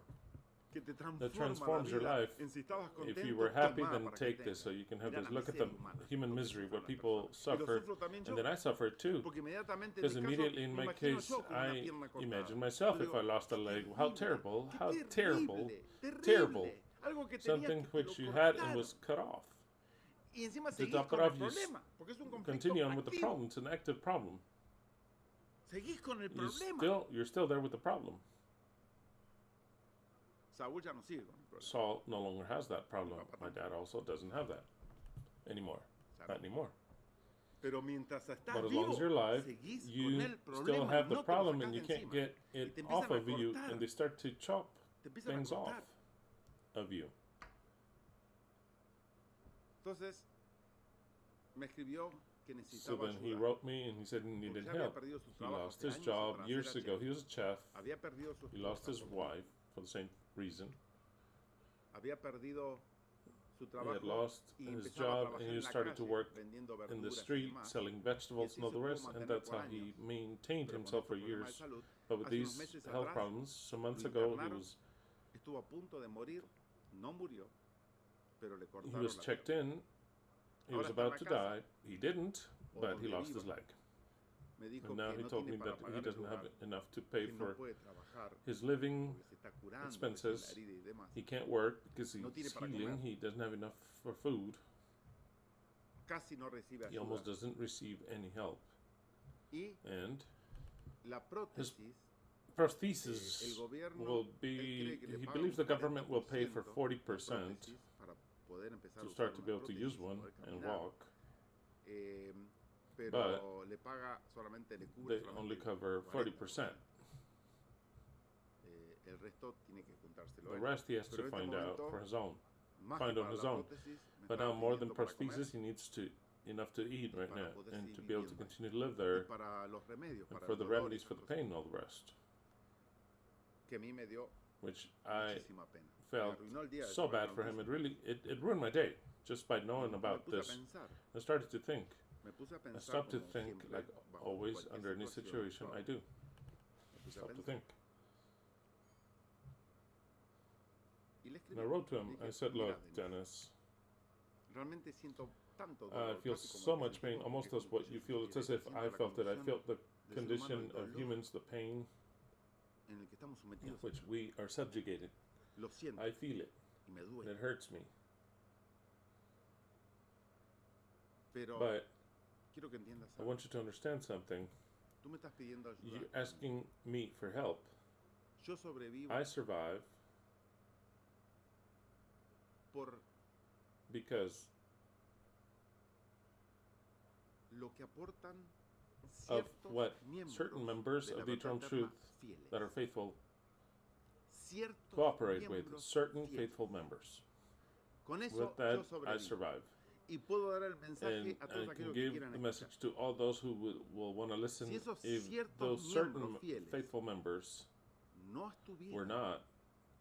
que te That transforma transforms la your vida. life. En si estabas If contento, you were happy, toma then para que take tengas. this so you can have Mira this. la Look at the miseria humana, human lo que misery sufren where las people personas. Y lo suffer, sufro también and yo, then I suffer too. porque inmediatamente en Because mi caso immediately in me my imagino case, yo con una I pierna cortada. imagine myself Yo if digo, I lost a qué leg. How terrible, terrible! qué How terrible! terrible, Terrible! terrible. Algo que tenías Something que te which lo you had and cortaron. was cut off. Y encima To seguís top it con el off, you problema, porque es un conflicto continue on with the activo. problem. It's an active problem. Seguís con el problema. You're still there with the problem. Saúl ya no sigue con el problema. Saul no longer has that problem. My dad also doesn't have that anymore. Not anymore. Pero mientras estás But as vivo, long as you're alive, seguís con you el problema still have y the no te lo problem sacás and de you can't encima. get Y it te off empiezan a of you, cortar. and they start to chop Te empiezan a things off cortar. of you. Entonces, me escribió que So necesitaba then he ayuda. wrote me and he said he needed Porque ya había help. perdido su He trabajo lost hace his años job para years ser ago. chef. He was a chef. Había perdido su He lost esposa his porque wife for the same reason. había perdido su He trabajo had lost y his empezaba a job trabajar and en he la started to calle work vendiendo in the verduras y street demás. selling vegetables así and all se the pudo rest, and mantener that's por how he años. maintained Pero himself con for estos problemas years. de salud, But with hace unos these meses health atrás, problems, some months lo ago, internaron, estuvo a punto de morir, no murió, pero le he cortaron was la checked pierna. in. He was Ahora está en about la to casa, die. He didn't, o but he donde lost his viva. leg. Me dijo And now que he no told tiene me para that he pagar el doesn't have lugar, enough to pay que no for puede trabajar his living porque se está curando expenses. recién la herida y demás. He can't work because No tiene he's para healing. comer. He doesn't have enough for food. Casi no recibe He ayuda. almost doesn't receive any help. Y And la prótesis, prosthesis el gobierno, will él be, cree que le he paga believes un the government will pay for 40% 40% prótesis para poder empezar to a start usar to una be able to use prótesis y one poder and caminar. walk. Pero le paga solamente, le cubre They solamente only el cover 40%. El resto tiene que juntárselo The él. rest he has to Pero en este find out momento, for his own. más find que on para his la own. prótesis, me But estaba now more than pidiendo para comer prosthesis, he needs to enough to eat y right para now poder and seguir to be able to viviendo. continue to live Y there, para los remedios, and para for el the dolor y remedies for esas the cosas, pain and all the rest, que a mí me dio which I muchísima pena. Me felt arruinó el día de so saber bad la for him. noticia. It really it ruined my day just by Y knowing me about puse a this. pensar, I started to think. me puse a I pensar stopped to como think, siempre, like bajo always cualquier under any situación, situation I do. me puse a Stop to pensar. think. Y le And I escribí, wrote to le him. dije, I said, "Mira, look, Dennis, Dennis, realmente siento tanto I dolor, feel casi como so el que much pain, sentimos, almost porque as como what que you yo feel. It's as if siento I la felt it. I condición felt the del ser humano, condition el of dolor humans, the pain en el que estamos in sometidos. which we are subjugated. Lo siento I feel it, y me and duele. it hurts me. Pero But quiero que entiendas I algo. want you to understand something. Tú me estás pidiendo ayuda. You're asking me for help. Yo sobrevivo I survive por because lo que aportan of ciertos what miembros certain members de la of the eternal verdad truth eterna fieles. that are faithful Ciertos cooperate with, miembros certain fieles. faithful members. Con eso With that, yo I sobrevivo. survive. Y puedo dar el mensaje And a todos I aquellos can que give quieran the escuchar. message to all those who will want to listen. Si esos If ciertos those certain miembros fieles faithful members no were estuvieran, not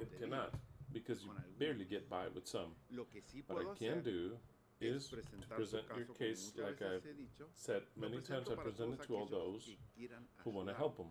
it cannot, because you barely get by with some. Lo que sí What I puedo can hacer do es is to presentar su present your caso, como case muchas like veces I've he dicho, said lo many times. presento I para presented todos to all aquellos those que quieran who want to ayudar. help them.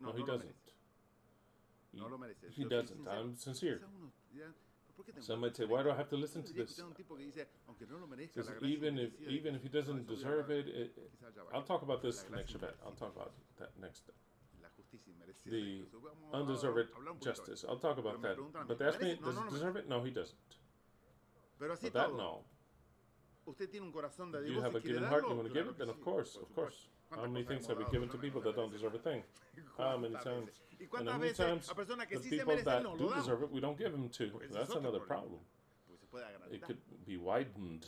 No, he doesn't. No lo merece. He doesn't. I'm sincere. Quizá unos dirán, ¿por qué tengo Some que might say, escuchar why do I esto? have to listen to Tendría que this? escuchar un tipo que dice, aunque no lo merezca, Because la gracia even if inmerecida de even Dios. if he doesn't No, eso ya deserve va. it, Quizás ya va. I'll talk about this La next gracia Shabbat. I'll inmerecida. talk about that next the undeserved justice. I'll talk about that. But they asked me, does he deserve it? No, he doesn't. But that, no. You have a giving heart, you want to give it? Then of course. How many things have we given to people that don't deserve a thing? How many times? And how many times the people that do deserve it, we don't give them to. That's another problem. It could be widened.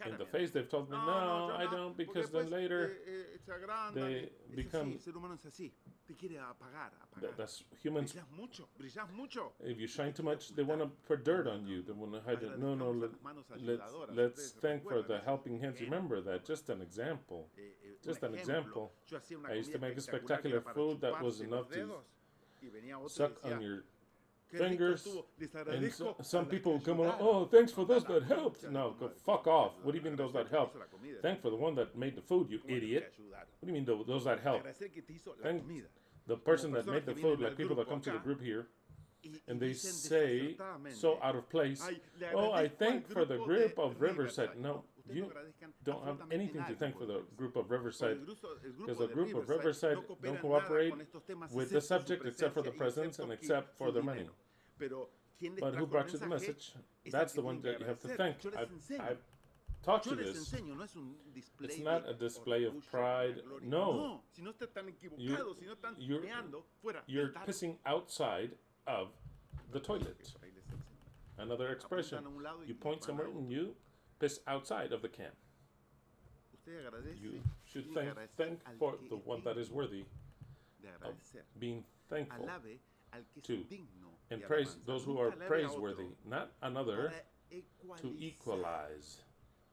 In the face, they've told me, no, I don't, because then later they become... That's humans. If you shine too much, they want to put dirt on you. They want to hide it. No, let's thank for the helping hands. Remember that. Just an example. I used to make a spectacular food that was enough to suck on your fingers, and some people come along, oh, thanks for those that helped. No, go fuck off. What do you mean those that helped? Thank for the one that made the food, you idiot. What do you mean those that helped? Thank the person that made the food, like people that come to the group here, and they say, so out of place, oh, I thank for the group of Riverside. No, you don't have anything to thank for the group of Riverside, because the group of Riverside don't cooperate with the subject except for the presence and except for their money. But who brought you the message? That's the one that you have to thank. I've taught you this. It's not a display of pride. No. You're pissing outside of the toilet. Another expression. You point somewhere and you piss outside of the can. You should thank for the one that is worthy of being thankful to, and praise those who are praiseworthy, not another, to equalize.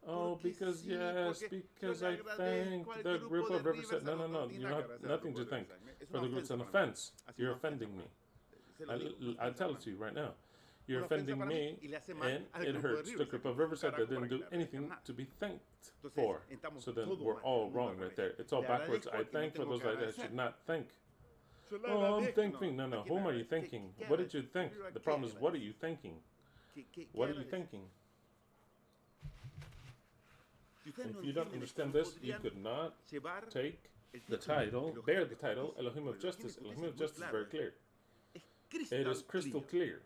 Oh, because I thank the group of Riverside. No, you have nothing to thank for the group. It's an offense. You're offending me. I'll tell it to you right now. You're offending me, and it hurts the group of Riverside that didn't do anything to be thanked for. So then we're all wrong right there. It's all backwards. I thank for those that I should not thank. Oh, I'm thanking. No. Whom are you thanking? What did you think? The problem is, what are you thinking? What are you thinking? If you don't understand this, you could not take the title, bear the title, Elohim of Justice. Elohim of Justice is very clear. It is crystal clear.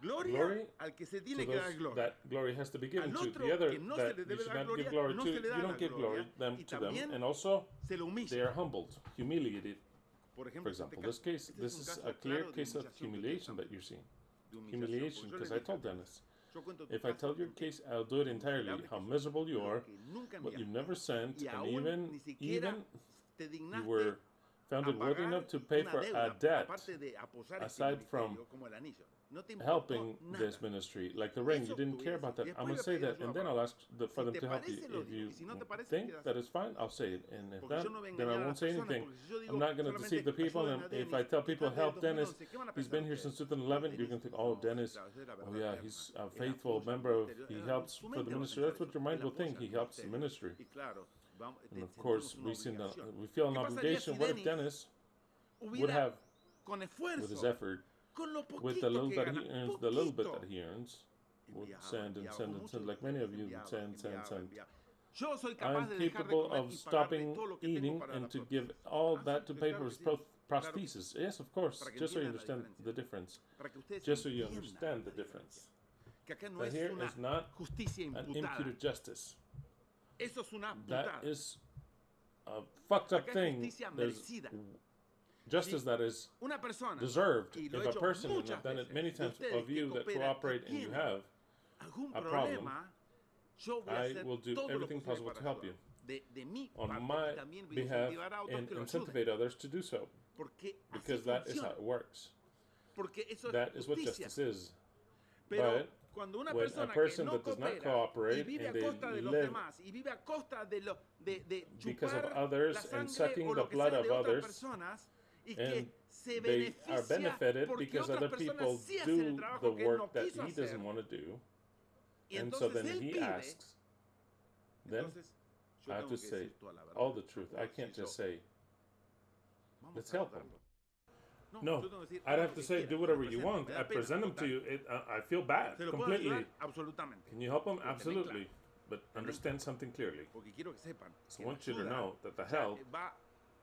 Glory to those that glory has to be given to. The other that you should not give glory to, you don't give glory to them. And also, they are humbled, humiliated. For example, this is a clear case of humiliation that you're seeing. Humiliation, because I told Dennis, if I tell your case, I'll do it entirely. How miserable you are, what you've never sent, and even you were found worthy enough to pay for a debt, aside from helping this ministry, like the ring, you didn't care about that. I'm going to say that, and then I'll ask for them to help you. If you think that is fine, I'll say it. And if not, then I won't say anything. I'm not going to deceive the people. And if I tell people, help Dennis, he's been here since 2011, you're going to think, oh, Dennis, oh yeah, he's a faithful member, he helps for the ministry. That's what your mind will think, he helps the ministry. And of course, we feel an obligation. What if Dennis would have, with his effort, with the little that he earns, the little bit that he earns, would send, like many of you send. I'm capable of stopping eating and to give all that to pay for his prosthesis. Yes, of course, just so you understand the difference. Just so you understand the difference. That here is not an imputed justice. That is a fucked up thing. There's justice that is deserved. If a person, and I've done it many times, of you that cooperate and you have a problem, I will do everything possible to help you on my behalf and incentivate others to do so, because that is how it works. That is what justice is. But when a person that does not cooperate and they live because of others and sucking the blood of others, and they are benefited because other people do the work that he doesn't want to do, and so then he asks, then I have to say all the truth. I can't just say, let's help him. No, I'd have to say, do whatever you want. I present them to you. I feel bad, completely. Can you help them? Absolutely. But understand something clearly. So I want you to know that the help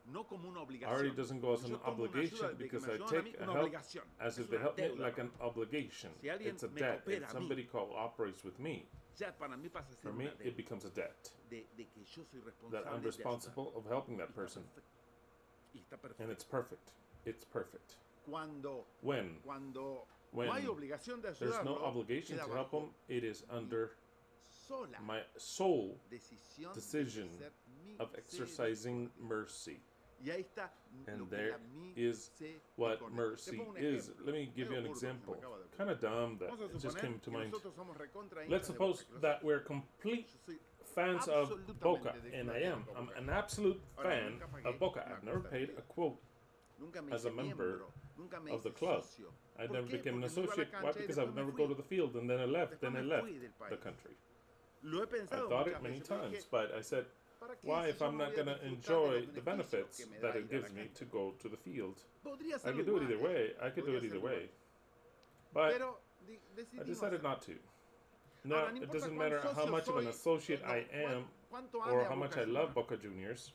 no como una obligación. already doesn't go as an Yo tomo una obligation ayuda de que because me I ayudan a take mí, a una help obligación. as Es if they una help me deuda like para an mí. obligation. Si alguien It's a me debt. coopera If a somebody mí, cooperates with me, ya para mí pasa a for ser me, una it deuda becomes a debt. de que yo soy That I'm responsable de ayudar. responsible of helping Y that está person. perfecto. Y está perfecto. And it's perfect. It's perfect. Cuando When no hay obligación de there's no ayudarlo, obligation queda to help bajo them, it is under sola my sole decisión decision de ser of exercising mercy. Y ahí está And lo que there la is what misericordia. Te mercy pongo un is. ejemplo. Let me give you an Medio burdo que se me example. acaba de ocurrir. Kind of dumb that Vamos a it just suponer came to que mind. nosotros somos recontra hinchas Let's de suppose Boca. that we're complete Yo soy fans of absolutamente Boca, de and I fanático am. de I'm Boca. an absolute Ahora, fan nunca pagué of Boca. una I've never cuota paid de a quote Nunca me as a hice member miembro, nunca me of the hice club. socio. I ¿Por never qué? became an Porque no iba a la associate. Why? cancha y Because después I've me never fui. go to the field, and then I left. Después Then I me left fui del país. the country. Lo he I pensado thought muchas it many veces, pero times, dije, but I said, ¿para qué why si if yo I'm no not voy a going to disfrutar de enjoy los the beneficios benefits que me da that ir it a la gives me cancha? to go to the field? Podría I hacerlo could do it igual, either way. I could do podría it either hacerlo way. igual. But Pero I decidí no decided hacerlo. not to. No, Ahora, no it importa doesn't cuán matter how socio much of an soy, associate no, I am cuánto or ame a how much Boca I love Juniors. Boca Juniors.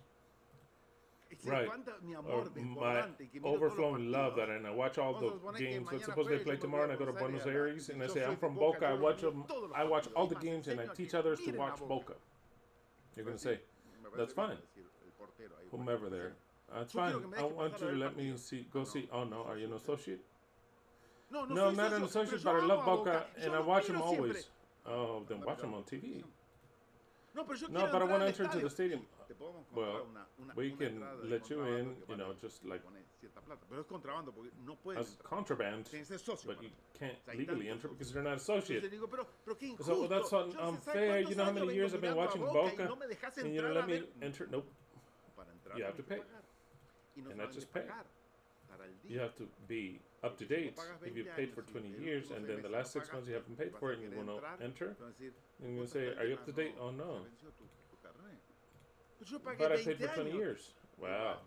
Sí, Right. cuánto mi Or amor my desbordante y que miro todos los overflowing love partidos. that, and I watch all Vamos a the suponer que games. Let's mañana suppose they juegue, play yo me tomorrow voy and I a go to Buenos Buenos Aires a Aires and I yo say soy I'm de from Boca, Boca. yo miro todos los I watch partidos all y the más games and I enseño a teach que others to miren a watch Boca. You're going to say, Me parece that's que iba a fine. decir el portero ahí, Whomever porque there. That's Yo quiero fine. que me I deje want pasar you a to ver let me partidos. see, go see. Oh no, are you an associate? No, No, soy I'm not an socio, associate, pero but I yo love amo a Boca y and yo I los watch miro them siempre. always. Oh, then watch them on TV. No, pero yo No, quiero but I entrar want to al enter into the estadio. stadium. Te podemos Well, comprar we una can entrada de let you contrabando in, que you know, vale, just like pone cierta plata, pero es contrabando porque no pueden as entrar. contraband, Tienes que ser socio. but para you entrar. can't O sea, hay legally tantos enter socios. because you're not an Entonces associate. digo, pero qué injusto. So well, that's Yo, ¿sabes unfair. You know how many cuántos years años I've been vengo watching mirando a Boca Boca, y no me dejas and you entrar don't let a me ver? enter? Nope. Para entrar You have to tienes pay. que pagar. Y no And that's solamente just pay. pagar, para el You día. have to be up to date. If you've paid for 20 years and then the last 6 months you haven't paid for it and you want to enter, and you say, are you up to date? Oh no. But I paid for 20 years. Wow.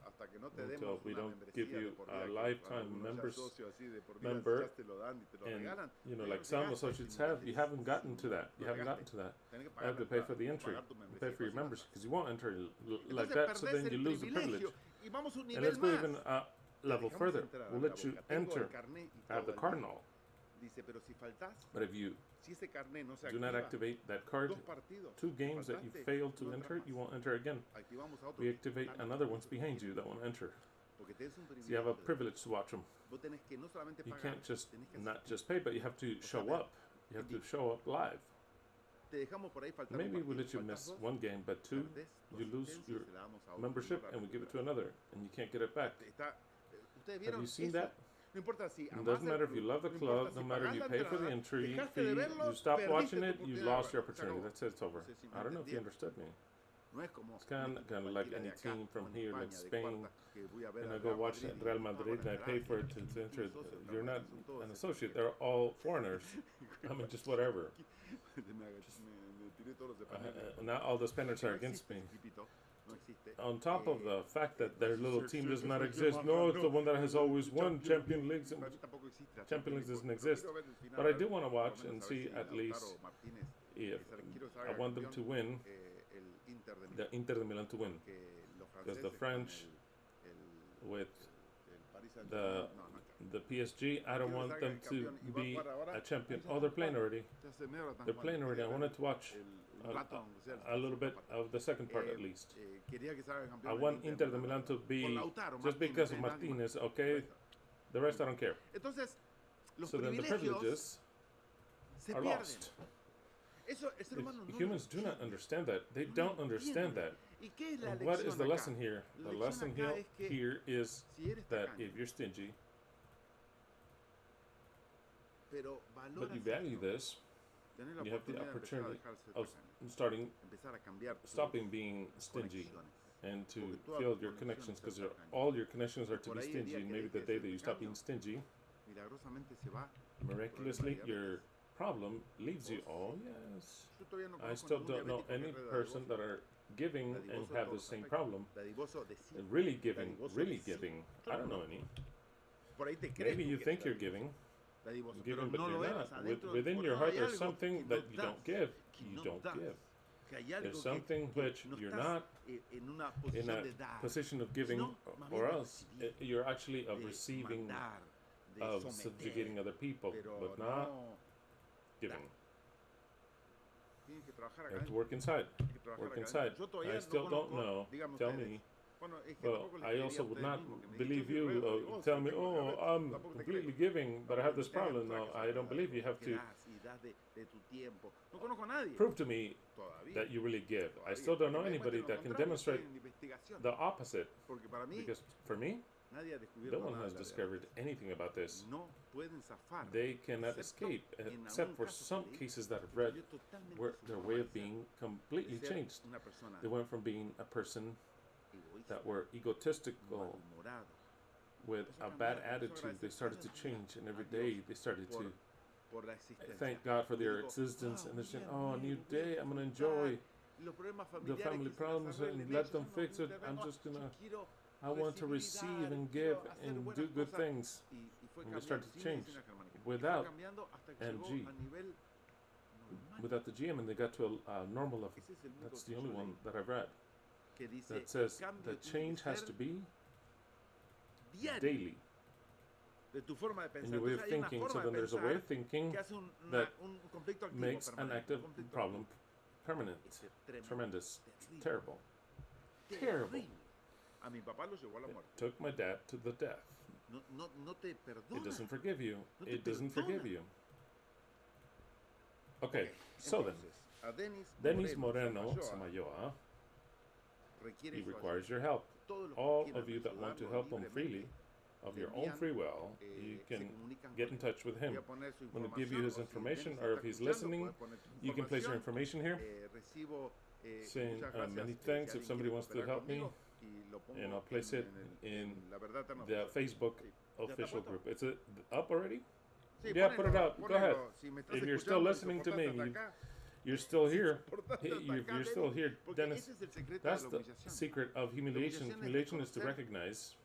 Hasta que no te Until demos we una don't membresía give de you por a vida, que lifetime cuando uno ya es member, socio así de por vida, ya te lo dan y te lo and regalan, you know, pero like no some llegaste, associates si no have, you metes, haven't gotten si to that. You no haven't gotten llegaste, to that. tenés que You pagar have to pay for the entry, pagar tu pay membresía, for your pues, si no membership, vas. because you won't enter like Entonces that, so perdés then you el lose the privilege. privilegio y vamos un And nivel let's go más. even a level Dejamos further. entrar a We'll la let you Boca. Tengo el enter. carnet y I have todo the el card día. now. Dice, pero si faltás, But if you si ese carnet no se do not activa, activate that card, dos partidos, 2 games that you faltaste, failed to no enter, entras you más. won't enter again. Activamos a otro We que activate están another ones otros behind que you that won't enter. Porque tenés un So you have a privilegio. privilege to watch them. Vos tenés que no solamente You pagar, can't just tenés que not asistir. just pay, but you have to show up. You have to show up live. Te dejamos por ahí faltar Maybe un we partido, let you faltás miss dos, one game, but 2, perdés tu you lose asistencia y your se la damos a otro, membership no la and we give it to recuperas. another, and you can't get it back. Ustedes Have vieron you seen eso. that? No importa si It amás doesn't el matter if you club, love the no club, importa no si matter pagás you la pay for the entrada, entry dejaste fee, de verlo, you stop perdiste watching tu it, you oportunidad. lost your Se opportunity. acabó. That's it, it's over. No sé si me I don't know if you entendieron. understood me. No es como It's kind of like any team from here, like Spain, and I go watch Real Madrid and I pay for it to enter. You're not an associate, they're all foreigners. I mean, just whatever. Not all the Spaniards are against me. On top of the fact that their little team does not exist, no, it's the one that has always won Champions Leagues, and Champions League doesn't exist. But I do want to watch and see at least if I want them to win, the Inter de Milan to win, because the French with the PSG, I don't want them to be a champion. Oh, they're playing already. They're playing already. I wanted to watch a little bit of the second part at least. I want Inter de Milan to be, just because of Martinez, okay? The rest I don't care. So then the privileges are lost. Humans do not understand that. They don't understand that. And what is the lesson here? The lesson here is that if you're stingy, but you value this, you have the opportunity of stopping being stingy and to fill your connections, because all your connections are to be stingy, and maybe the day that you stop being stingy, miraculously your problem leaves you. Oh yes, I still don't know any person that are giving and have the same problem. Really giving. I don't know any. Maybe you think you're giving, but you're not. Within your heart there's something that you don't give. You don't give. There's something which you're not in a position of giving, or else you're actually of receiving, of subjugating other people, but not giving. You have to work inside. Work inside. I still don't know. Tell me. Well, I also would not believe you. Tell me, oh, I'm completely giving, but I have this problem. No, I don't believe you. Have to prove to me that you really give. I still don't know anybody that can demonstrate the opposite. Because for me, no one has discovered anything about this. They cannot escape, except for some cases that I've read where their way of being completely changed. They went from being a person that were egotistical with a bad attitude. They started to change, and every day they started to thank God for their existence, and they're saying, oh, a new day, I'm going to enjoy the family problems and let them fix it. I want to receive and give and do good things. And they started to change without NG, without the GM, and they got to a normal level. That's the only one that I've read that says the change has to be daily in your way of thinking. So then there's a way of thinking that makes an active problem permanent, tremendous, terrible, terrible. It took my dad to the death. It doesn't forgive you. It doesn't forgive you. Okay, so then, Denis Moreno Samayoa, he requires your help. All of you that want to help him freely, of your own free will, you can get in touch with him. I'm going to give you his information, or if he's listening, you can place your information here, saying many thanks if somebody wants to help me, and I'll place it in the Facebook official group. It's up already? Yeah, put it up. Go ahead. If you're still listening to me, you're still here. You're still here, Dennis. That's the secret of humiliation. Humiliation is to recognize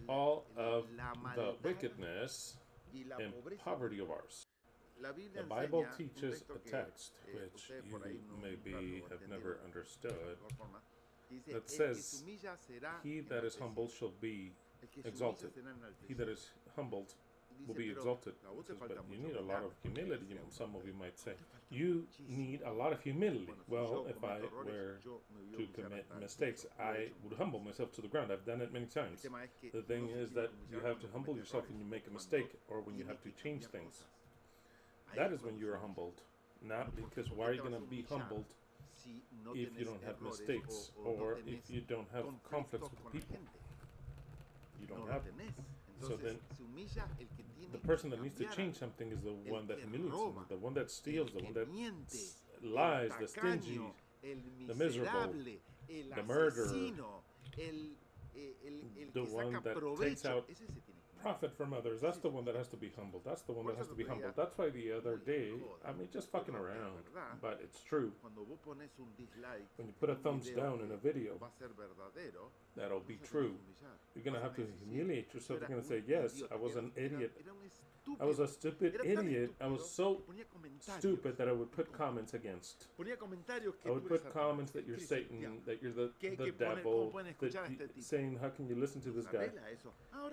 all of the wickedness and poverty of ours. The Bible teaches a text which you maybe have never understood that says, he that is humble shall be exalted. He that is humbled will be exalted. Says, but you need a lot of humility. Some of you might say, you need a lot of humility. Well, if I were to commit mistakes, I would humble myself to the ground. I've done it many times. The thing is that you have to humble yourself when you make a mistake, or when you have to change things. That is when you are humbled. Not because why are you going to be humbled if you don't have mistakes, or if you don't have conflicts with people? You don't have them. So then, the person that needs to change something is the one that humiliates them, the one that steals, the one that lies, the stingy, the miserable, the murderer, the one that takes out profit from others. That's the one that has to be humbled. That's the one that has to be humbled. That's why the other day, just fucking around, but it's true. When you put a thumbs down in a video, that'll be true. You're going to have to humiliate yourself. You're going to say, yes, I was an idiot. I was a stupid idiot. I was so stupid that I would put comments against. I would put comments that you're Satan, that you're the devil, saying, how can you listen to this guy?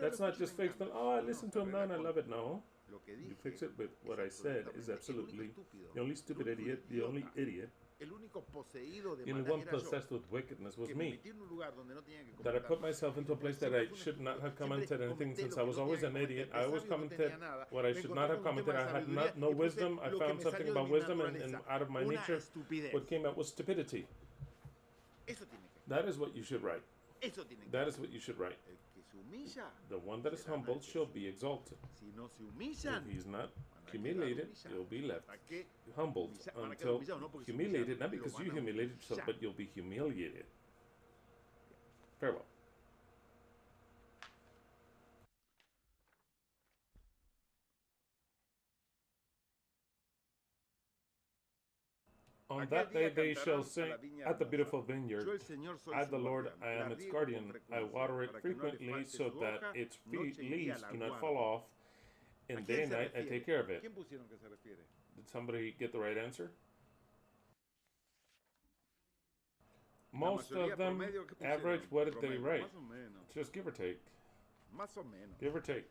That's not just fixed. Oh, I listen to him now and I love it. No. You fix it with what I said is absolutely the only stupid idiot, the only idiot. The only one possessed with wickedness was me. That I put myself into a place that I should not have commented anything, since I was always an idiot. I always commented what I should not have commented. I had no wisdom. I found something about wisdom, and out of my nature, what came out was stupidity. That is what you should write. That is what you should write. The one that is humbled shall be exalted. If he is not humiliated, you'll be left humbled until humiliated, not because you humiliated yourself, but you'll be humiliated. Farewell. On that day they shall sing at the beautiful vineyard, I the Lord, I am its guardian. I water it frequently so that its leaves do not fall off. And day and night I take care of it. Did somebody get the right answer? Most mayoría of them promedio, ¿qué average, pusieron? what did they Promedio, write? Más o menos. Just give or take. Más o menos. Give or take.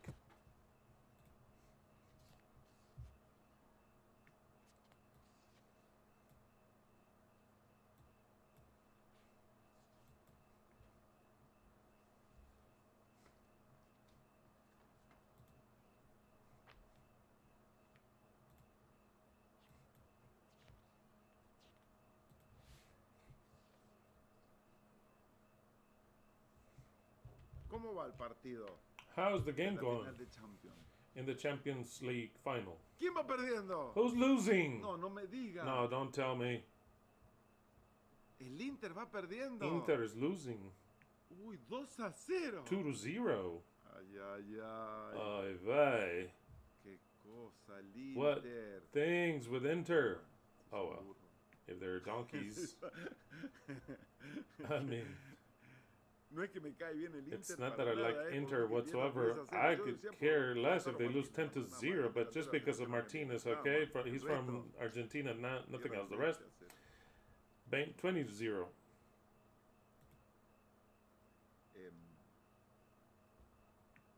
¿Cómo va el partido How's the de game la going final de Champions? in the Champions League final? ¿Quién va perdiendo? Who's losing? No, no me diga. No, don't tell me. El Inter va perdiendo. Inter is losing. Uy, 2-0. 2-0. Ay, ay, ay. Ay, vey. Qué cosa, el What Inter. things with Inter? Oh, well. Seguro. If they're donkeys. I mean, No es que me cae bien el Inter. it's not para that I nada, like porque Inter pierden whatsoever. 3-0. I Yo could decía por care less if Lautaro they lose Martínez, 10-0, nada más, but just because of delantero Martinez, argentino, okay? nada más. He's El from resto, Argentina, nothing else. The tiene rest, que hacer. 20-0.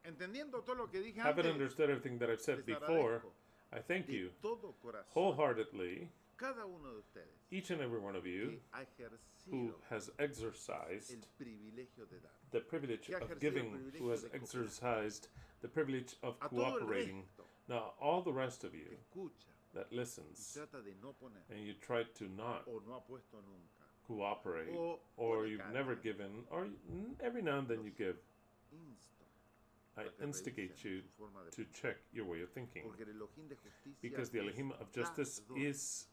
Entendiendo todo lo que dije Haven't antes, understood everything that I've said les before. agradezco I thank de you todo corazón wholeheartedly, cada uno de ustedes each and every one of you, que ha who ejercido has exercised el privilegio de dar. the privilege Que ha of ejercido el giving, privilegio who has de cooperar. exercised the privilege of A todo el cooperating. resto Now, all the rest of que you escucha that y listens trata de no poner and you try to not o no ha puesto nunca cooperate, o or pone you've cara, never given, or every now and then you give, insto I a que instigate revisen you su forma de to pensar. check your way of thinking. Porque el Elohim de justicia Because the es Elohim of justice dador, is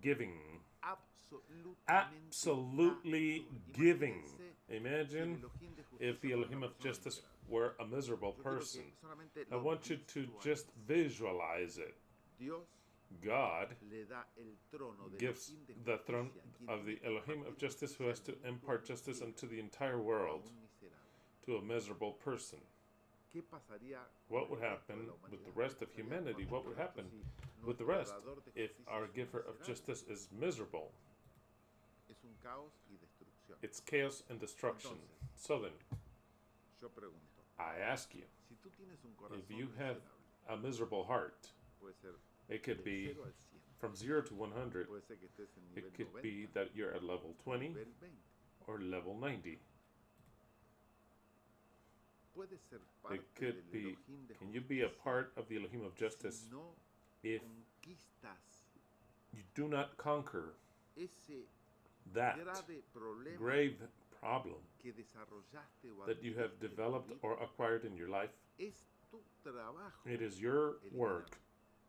giving. absolutely Absolutely giving. Imagínense si el Imagine Elohim de if the justicia fuera Elohim una of persona justice miserable. were a miserable Yo quiero que person. solamente I lo want you to just visualices. visualize it. Dios God le da el trono del gives Elohim de the throne justicia, quien of the tiene que Elohim of impartir justice, who has to justicia al mundo impart justice entero, unto the entire a world, un miserable. to a miserable person. ¿Qué pasaría What con would el resto de happen la with the humanidad? rest of ¿Qué pasaría humanity? con What would nuestro happen si with the nuestro rest dador de if justicia our es giver of miserable? justice is miserable? Es un caos y destrucción. It's chaos and destruction. Entonces, So then, yo pregunto, I ask you, si tú tienes un corazón if you have miserable, a miserable heart, puede ser it could del be 0 al 100, from 0 to 100. puede ser que estés en It nivel could 90, be that you're at level 20 nivel 20. or level 90. Puede ser parte It could del be, Elohim de can you be a justicia part of the Elohim of justice si no if conquistas you do not conquer ese that grave problema grave problem que desarrollaste o that you have adquiriste en tu developed vida? or acquired in your life? Es tu trabajo, It is your work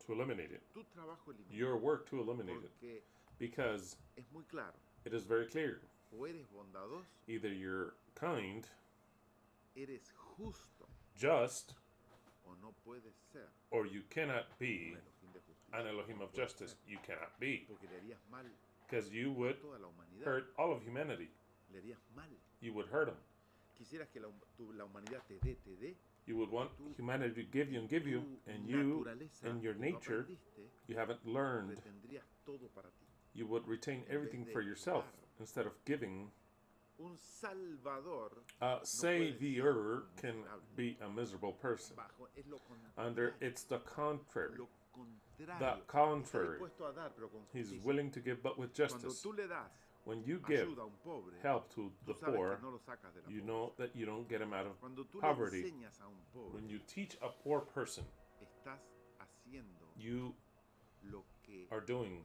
to eliminate it. tu trabajo eliminar. Your work to eliminate it. Porque Because es muy claro, it is very clear. o eres bondadoso, Either you're kind, eres justo, just, o no puedes ser or you cannot un be Elohim de justicia. an Elohim No of puedes justice. ser, You cannot be. porque le harías mal Because you a would toda la humanidad. hurt all of humanity. Le harías mal. You would hurt them. Quisieras que la humanidad te dé, You would want humanity to give you and give you, tu and you, naturaleza in your que no nature, aprendiste, you haven't learned. retendrías todo para ti. You would retain everything for yourself instead of giving. Un salvador A savior ser can miserable. be a miserable person. bajo es lo Under contrario. it's the contrary. Lo contrario. The Está contrary. dispuesto a dar, pero con He's justicia. willing to give, but with Cuando justice. tú le das When you give ayuda a un pobre, help to the tú sabes poor, que no lo sacas de la you pobreza. know that you don't get him out of Cuando tú poverty. le enseñas a un pobre, When you teach a poor person, estás haciendo you lo que are doing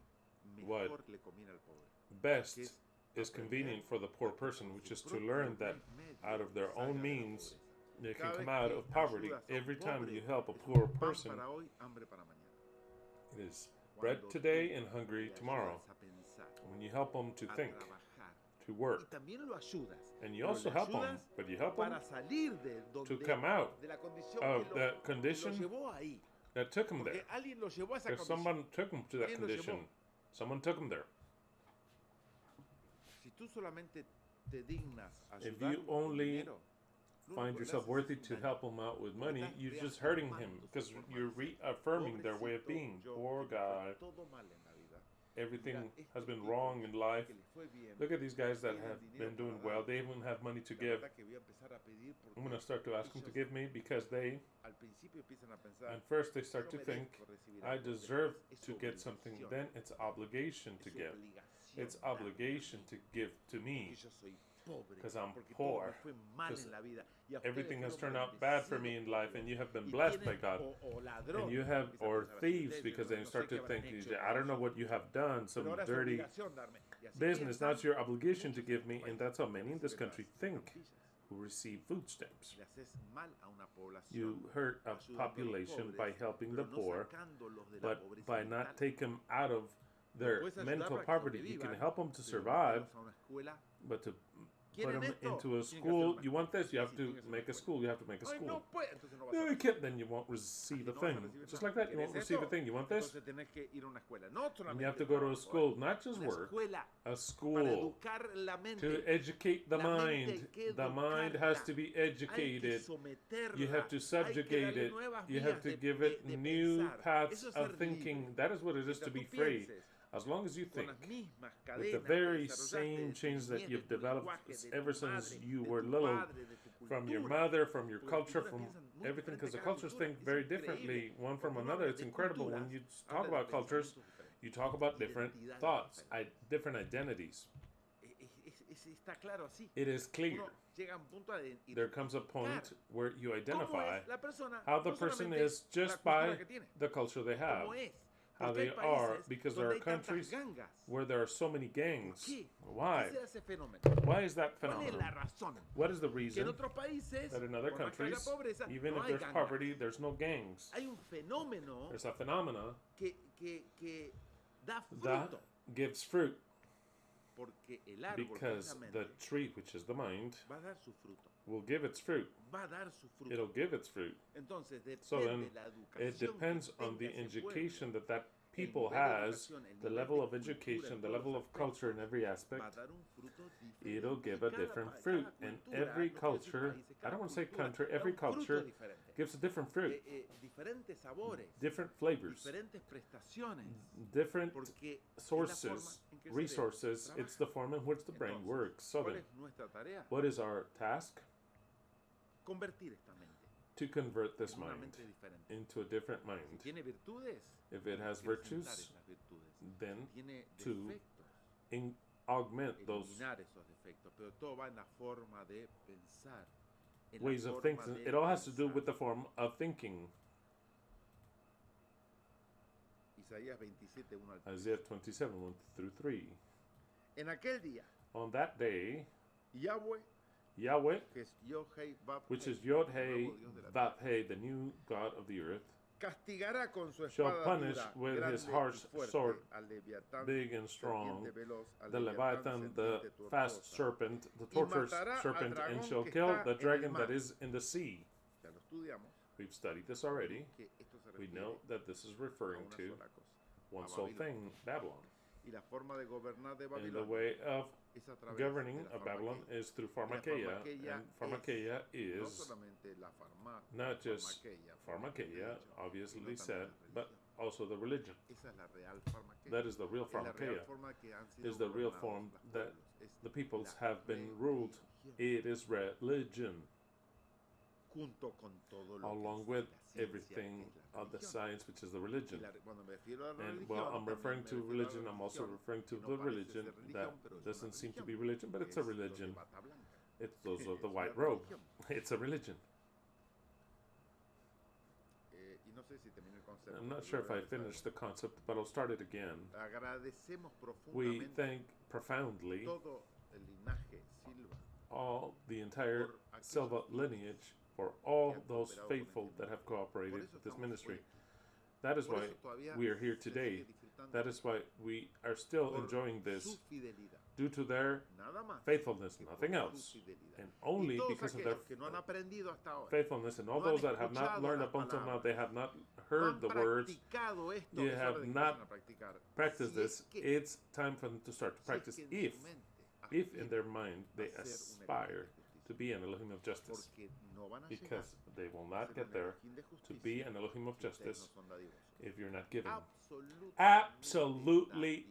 mejor what le conviene al pobre. best Que es is convenient for the poor person, which is to learn that out of their own means they can come out of poverty. Every time you help a poor person, Pan para hoy, hambre para mañana. it is bread Cuando today tú and hungry le tomorrow. ayudas a pensar, When you help them to a think, trabajar, to y work, también lo ayudas, and you pero also le help them, ayudas but you help them para salir de to donde come out de la condición of que that lo condition llevó ahí. that took them Porque there. alguien lo llevó a esa Because condición. someone took them to that ¿Quién lo llevó? condition. Someone took them there. Si tú solamente te dignas If ayudar you con only dinero, lo find único que le yourself haces worthy es un to daño. help them out with money, Estás you're just hurting him reafirmando su because forma you're de ser. reaffirming their way of Pobrecito being. yo, Poor que me fue guy. todo mal en la vida. everything has been wrong in life. Look at these guys that have been doing well. They even have money to give. I'm going to start to ask them to give me because they, and first they start to think, I deserve to get something. Then it's obligation to give. It's obligation to give to me because I'm poor. Because everything has turned out bad for me in life, and you have been blessed by God. And you have, or thieves, because they start to think, I don't know what you have done, some dirty business. Now it's your obligation to give me, and that's how many in this country think who receive food stamps. You hurt a population by helping the poor, but by not taking them out of their mental poverty. You can help them to survive, but to put them into a school, you want this, you have to make a school, you have to make a school. No, you can't, then you won't receive a thing. Just like that, you won't receive a thing. You want this? And you have to go to a school, not just work, a school to educate the mind. The mind has to be educated. You have to subjugate it. You have to give it new paths of thinking. That is what it is to be free. As long as you think with the very same chains that you've developed ever since you were little, from your mother, from your culture, from everything, because the cultures think very differently one from another. It's incredible. When you talk about cultures, you talk about different thoughts, different identities. It is clear. There comes a point where you identify how the person is just by the culture they have. How they are, because there are countries where there are so many gangs. Why? Why is that phenomenon? What is the reason that in other countries, even if there's poverty, there's no gangs? There's a phenomena that gives fruit, because the tree, which is the mind, will give its fruit. It'll give its fruit. So then it depends on the education that people has, the level of education, the level of culture in every aspect. It'll give a different fruit. And every culture, I don't want to say country, every culture gives a different fruit. Different flavors. Different sources, resources. It's the form in which the brain works. So then, what is our task? To convert this mind into a different mind. If it has virtues, then to augment those ways of thinking. It all has to do with the form of thinking. Isaiah 27, 1 through 3. On that day, Yahweh, which is Yod-Heh-Vav-Heh, the new God of the earth, shall punish with his harsh sword, big and strong, the Leviathan, the fast serpent, the tortuous serpent, and shall kill the dragon that is in the sea. We've studied this already. We know that this is referring to one sole thing, Babylon. And the way of governing of Babylon is through pharmakeia, and pharmakeia is not just pharmakeia, obviously said, but also the religion. That is the real pharmakeia. Is the real form that the peoples have been ruled. It is religion, along with everything of the science, which is the religion. And well, I'm referring to religion, I'm also referring to the religion that doesn't seem to be religion, but it's a religion. It's those of the white robe. It's a religion. I'm not sure if I finished the concept, but I'll start it again. We thank profoundly all the entire Silva lineage for all those faithful that have cooperated with this ministry. That is why we are here today. That is why we are still enjoying this, due to their faithfulness, nothing else. And only because of their faithfulness. And all those that have not learned up until now, they have not heard the words, you have not practiced this, it's time for them to start to practice. If in their mind they aspire to be an Elohim of justice, because they will not get there to be an Elohim of justice if you're not given absolutely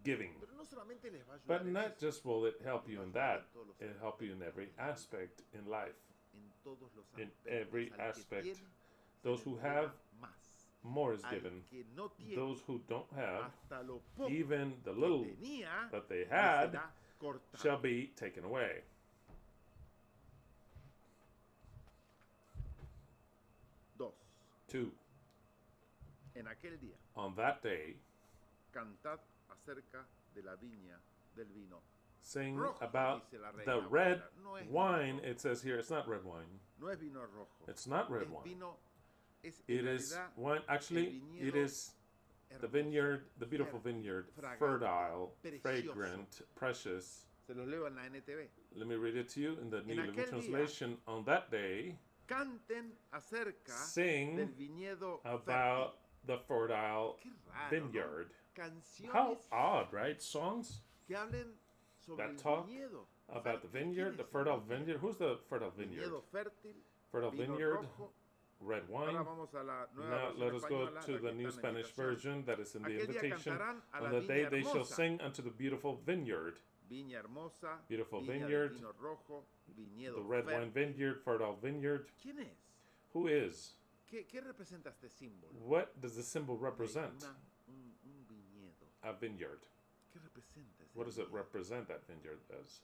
giving. Pero no solamente les va a ayudar But en not eso, just will it help you in that, en todos los it'll help you in every aspect in life. en todos los In aspectos. every Al que aspect. tiene, se Those le who entrega have, más. more is Al given. que no tiene, Those who don't have, hasta lo poco even the que little tenía, that they le had será cortado. shall be taken away. 2. 2. En aquel día, On that day, cantad acerca de la viña del vino. sing Rojo, about dice la Reina the Valera. red No es wine. vino rojo. It says here, it's not red wine. No es vino rojo. It's not red Es wine. vino, es It en is realidad wine. Actually, it is the hermoso, vineyard, the beautiful vineyard, fragante, fertile, precioso. fragrant, precious. Se los leo en la NTV. Let me read it to you in the New Living aquel día, Translation. On that day, Canten acerca sing del viñedo about the fertile Qué raro, vineyard. ¿no? Canciones How odd, right? Songs que hablen sobre that el talk viñedo. about the ¿Quién vineyard, es the el fertile viñedo? vineyard. Who's the fertile vineyard? Viñedo fértil, Fertile vino vineyard, rojo. red wine. Ahora vamos a la nueva Now versión let us go española, to la the que new está en la Spanish invitación. version that is in the Aquel día invitation. cantarán a la On that day viña they shall hermosa. sing unto the beautiful vineyard, Viña hermosa, beautiful viña vineyard, del vino rojo, viñedo the red wine fértil. vineyard, fertile vineyard. ¿Quién es? Who is? ¿Qué representa este símbolo? What does the symbol represent? Un viñedo. A vineyard. ¿Qué representa ese What does it viñedo? represent, that vineyard, as?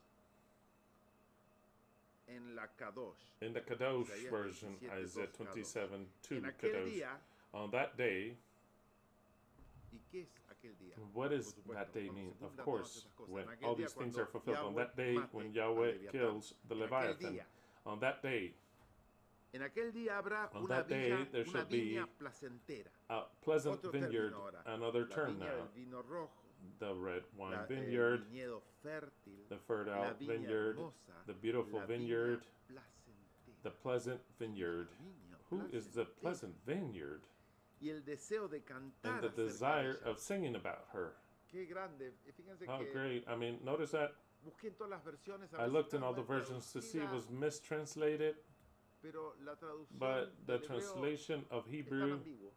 En la Kadosh. In the Kadosh Isaías version, 27, Isaiah 2, 27:2, En aquel Kadosh. día, On that day, ¿y qué es aquel día? what does Por that supuesto, day cuando mean? se cumplan Of todas course, esas cosas. when En aquel all día, these things cuando are fulfilled. On that day, Yahweh when mate Yahweh al Leviatán. kills the En aquel Leviathan. día. On that day, En aquel día habrá On una that day, viña, there una shall be viña placentera. a pleasant Otro vineyard, término ahora. another La term viña now. del vino rojo, The red wine el vineyard, viñedo fértil, the la fertile viña vineyard, hermosa, the beautiful la vineyard, viña placentera. the pleasant vineyard. Viña Who is the placentera. pleasant vineyard? Y el deseo de cantar And the acerca de desire ella. of singing about her. Qué grande. Fíjense How que great. I mean, notice that busqué en todas las versiones. A I veces looked in está all the mal versions to see it was traducida, mistranslated, pero la traducción but the del hebreo translation of es tan Hebrew, ambiguo.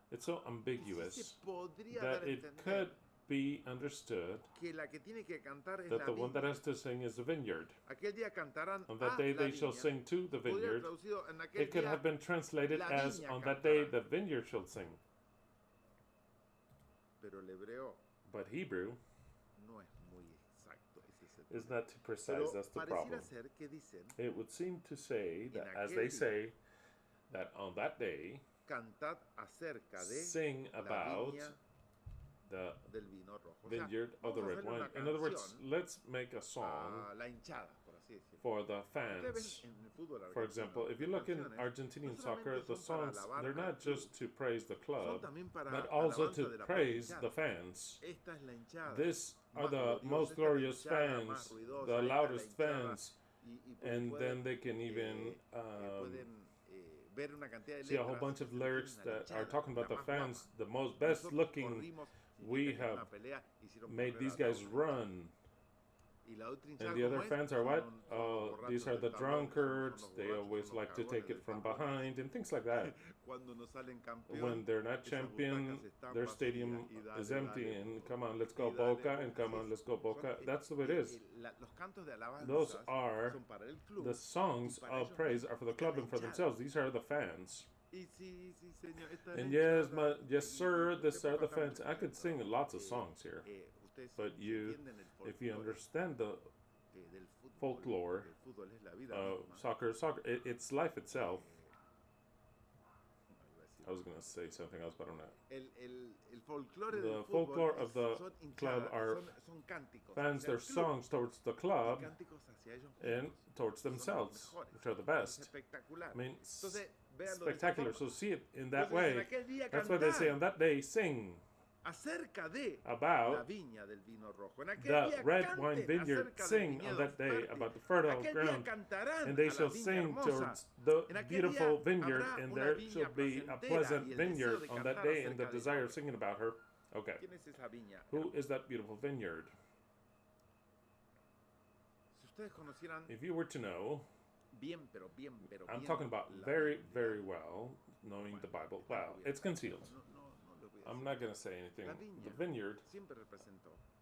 it's so Y sí se ambiguous podría that dar a it entender could be understood que la que tiene que cantar es that la the one that viña. has to sing is the vineyard. Aquel día cantarán On a that day la they shall viña. sing to the Podría haber vineyard. traducido en aquel It could día, have been translated la as viña on that day cantará. the vineyard shall sing. pero el hebreo But Hebrew no es muy exacto. Ese es el is problema. not too precise, Pero that's the pareciera problem. ser que dicen, It would seem to say that, as aquel they día, say, that on that day, cantad acerca de sing la about viña the del vino rojo. O sea, vineyard of the vamos a red hacerle wine. una In other words, canción let's make a song a la hinchada, por así decirlo. for the Ustedes ven fans. en el fútbol For argentino, example, if you las look in canciones Argentinian no soccer, solamente the son para songs, alabar they're al not club, just to praise the son club, también para but also alabanza to de la propia praise hinchada. the fans. Esta es la hinchada. This are más the gloriosa, most esta es la glorious hinchada más fans, ruidosa, the esta es la loudest hinchada, fans, y and pueden, then they can even pueden ver una cantidad de see a whole letras bunch que of se refieren lyrics a la that are hinchada, talking about la the más fans, guapa. the most best Nosotros looking. corrimos y We tenían have una pelea, hicieron made correr these a la guys otra hinchada. run. Y la otra hinchada, And the other ¿cómo es? fans are what? Son los These borrachos are the del tablón, drunkards. son los They borrachos, always son los like to cagones take it del from tablón. behind and things like that. Cuando no salen campeón, When they're not esas champion, butacas están their vacías stadium y dale, is empty, dale, and Boca. come on, let's go Y dale, Boca, and Boca. come Así on, es. let's go Boca. Son, That's the way it is. los cantos de alabanzas Those are son para el club the songs y para of ellos praise mismos. are for the Esta es club la and for hinchada. themselves. These are the fans. Y sí, sí, señor, esta es la And yes, hinchada. yes, sir, Y these usted are the puede fans. cantar I could sing lots of songs here, ustedes but si you, entienden el if you folclore, understand the del folklore, el fútbol es la vida misma. soccer, it's life itself. No, iba a decir I was gonna say something else, but I'm not. el folclore The del folklore fútbol of the son club hinchadas, are son cánticos Fans, hacia their el club songs towards the y club cánticos hacia ellos and mismos. towards Son los themselves, mejores. which are the Es best. espectacular. I mean, Entonces, véanlo de esa spectacular. forma. So see it in that Entonces, en way. aquel día That's why they say on cantar that day, sing acerca de la about viña del vino rojo. En aquel the día red canten wine vineyard. acerca del Sing viñedo on that day fértil. about the fertile Aquel día ground, cantarán and they a la shall viña sing hermosa. towards the En aquel beautiful día vineyard, habrá and una there viña shall be a placentera pleasant y el deseo vineyard de on that cantar day, and the acerca de desire ella. of singing about her. Okay, ¿Quién es esa viña? who is that beautiful vineyard? Si ustedes conocieran If you were to know, bien, pero bien, I'm bien talking about la very, Biblia, very well, knowing the Bible. está Well, cubierta. it's concealed. No le voy a I'm decir. not going to say anything. La The viña vineyard siempre representó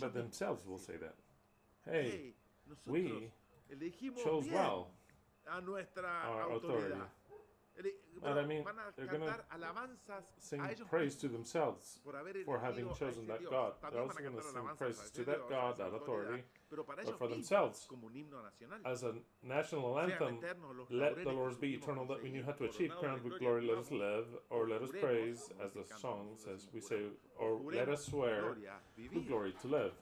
but themselves will say that. hey, nosotros we elegimos chose bien well a nuestra our authority. autoridad. But I mean, Van a they're going to cantar alabanzas sing a ellos praise mismos to themselves por haber for having elegido a chosen ese that Dios. God. They're También also van a going to cantar sing alabanzas a praises ese to Dios, that a God, esa that autoridad, authority, pero para but ellos for mismos, themselves, como un himno nacional. as a national Sean anthem, eternos los let the laureles Lord's que be supimos eternal that we knew conseguir, how to achieve, coronados crowned de with gloria, glory, let us vamos, live, o or let us juremos, praise, como as the dice el canto, song nosotros says, decimos we say, juremos, or let us swear gloria, through vivir. glory to live.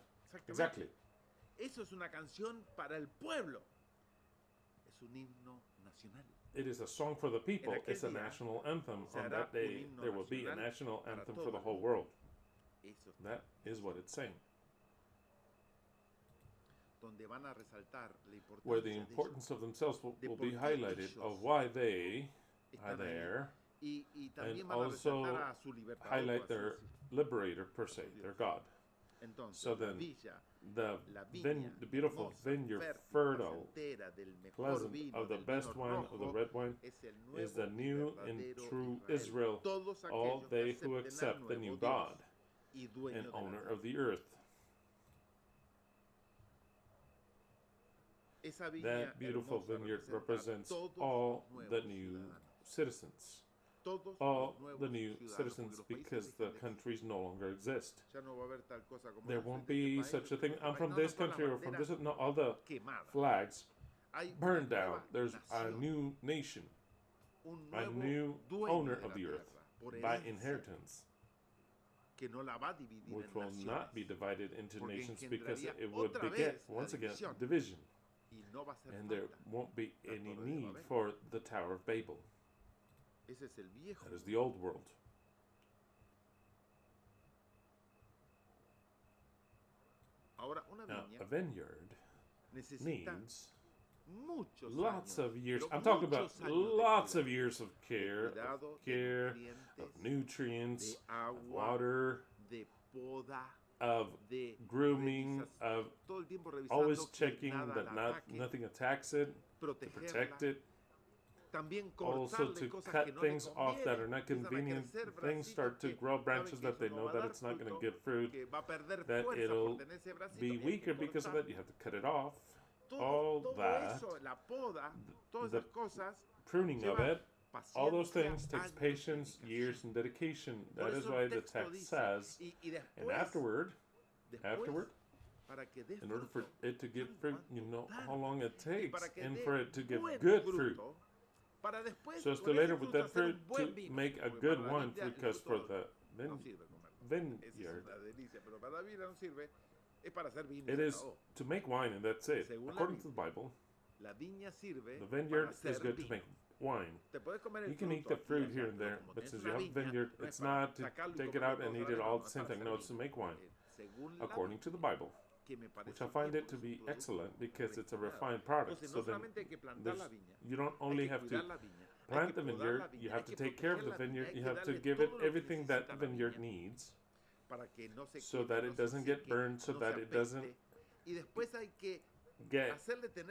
Exactly. Eso es una canción para el pueblo. Es un himno nacional. It is a song for the people. It's a national anthem. On that day, there will be a national anthem for the whole world. That is what it's saying. Where the importance of themselves will be highlighted, of why they are there, and also highlight their liberator per se, their God. So then, the beautiful vineyard, fertile, pleasant, of the best wine, of the red wine, is the new and true Israel, all they who accept the new God and owner of the earth. That beautiful vineyard represents all the new citizens. All the new citizens, because the countries no longer exist. There won't be such a thing. I'm from this country or from this. No, all the flags burned down. There's a new nation, a new owner of the earth by inheritance, which will not be divided into nations, because it would beget, once again, division. And there won't be any need for the Tower of Babel. That is the old world. Now, a vineyard needs lots of years. I'm talking about lots of years of care, of nutrients, of water, of grooming, of always checking that nothing attacks it, to protect it. Also to cut things off that are not convenient. Things start to grow branches that they know that it's not going to give fruit, that it'll be weaker because of that. You have to cut it off. All that, the pruning of it, all those things takes patience, years, and dedication. That is why the text says, and afterward, in order for it to give fruit, you know how long it takes, and for it to give good fruit. So as to later with that fruit to make a good wine, because for the vineyard, it is to make wine, and that's it. According to the Bible, the vineyard is good to make wine. You can eat the fruit here and there, but since you have a vineyard, it's not to take it out and eat it all at the same time. No, it's to make wine. According to the Bible, which I find it to be excellent, because it's a refined product. So then you don't only have to plant the vineyard, you have to take care of the vineyard, you have to give it everything that the vineyard needs, so that it doesn't get burned, so that it doesn't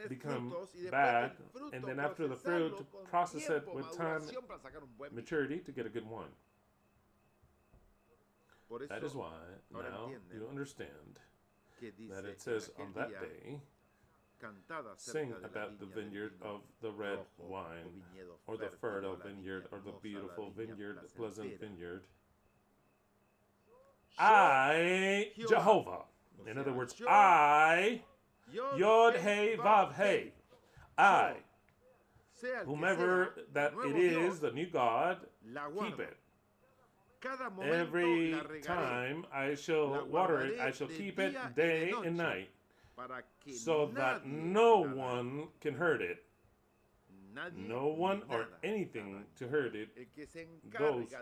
become bad, and then after the fruit, to process it with time, maturity, to get a good wine. That is why now you understand that it says on that day, sing about the vineyard of the red wine, or the fertile vineyard, or the beautiful vineyard, the pleasant vineyard. I, Jehovah. In other words, I, Yod He Vav He. I, whomever that it is, the new God, keep it. Every time I shall water it, I shall keep it day and night, so that no one can hurt it. No one or anything to hurt it. Those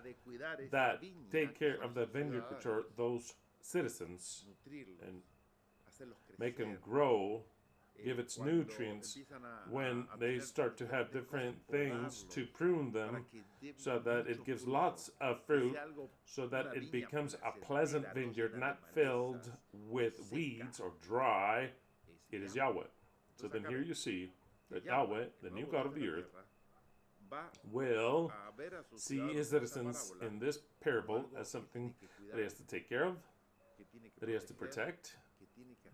that take care of the vineyard, which are those citizens, and make them grow, give its nutrients, when they start to have different things to prune them, so that it gives lots of fruit, so that it becomes a pleasant vineyard, not filled with weeds or dry. It is Yahweh. So then here you see that Yahweh, the new God of the earth, will see his citizens in this parable as something that he has to take care of, that he has to protect,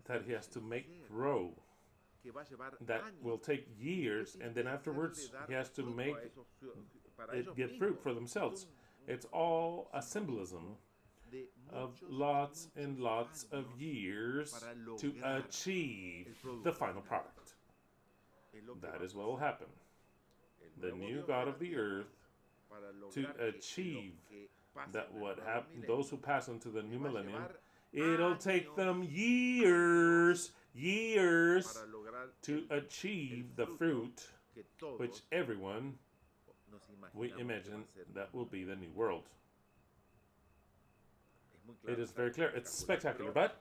that he has to make grow, that will take years, and then afterwards he has to make it get fruit for themselves. It's all a symbolism of lots and lots of years to achieve the final product. That is what will happen. The new God of the earth, to achieve that what happened, those who pass into the new millennium, it'll take them years to achieve the fruit which everyone we imagine that will be the new world. It is very clear. It's spectacular, but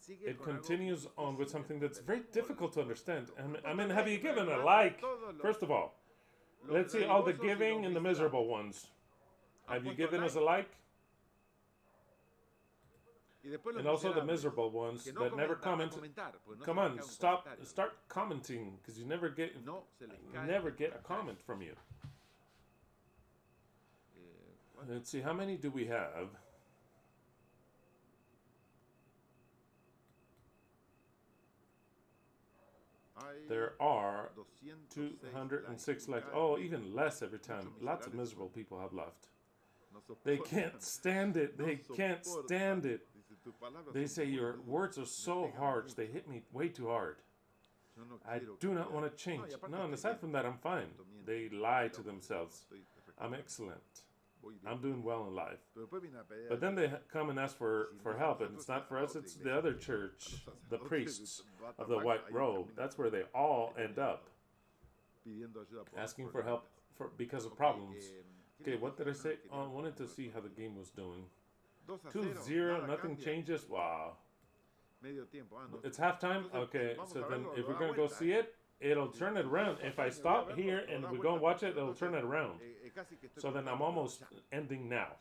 it continues on with something that's very difficult to understand. I mean, have you given a like? First of all, let's see all the giving and the miserable ones. Have you given us a like? And also the miserable ones that never comment. Come on, start commenting, because you never get a comment from you. Let's see, how many do we have? There are 206 likes. Oh, even less every time. Lots of miserable people have left. They can't stand it. They can't stand it. They say your words are so harsh. They hit me way too hard. I do not want to change. No, and aside from that, I'm fine. They lie to themselves. I'm excellent. I'm doing well in life. But then they come and ask for help, and it's not for us, it's the other church, the priests of the white robe. That's where they all end up, asking for help because of problems. Okay, what did I say? Oh, I wanted to see how the game was doing. 2-0, nothing changes. Wow. It's halftime? Okay, so then if we're going to go see it, it'll turn it around. If I stop here and we go and watch it, it'll turn it around. So then I'm almost ending now.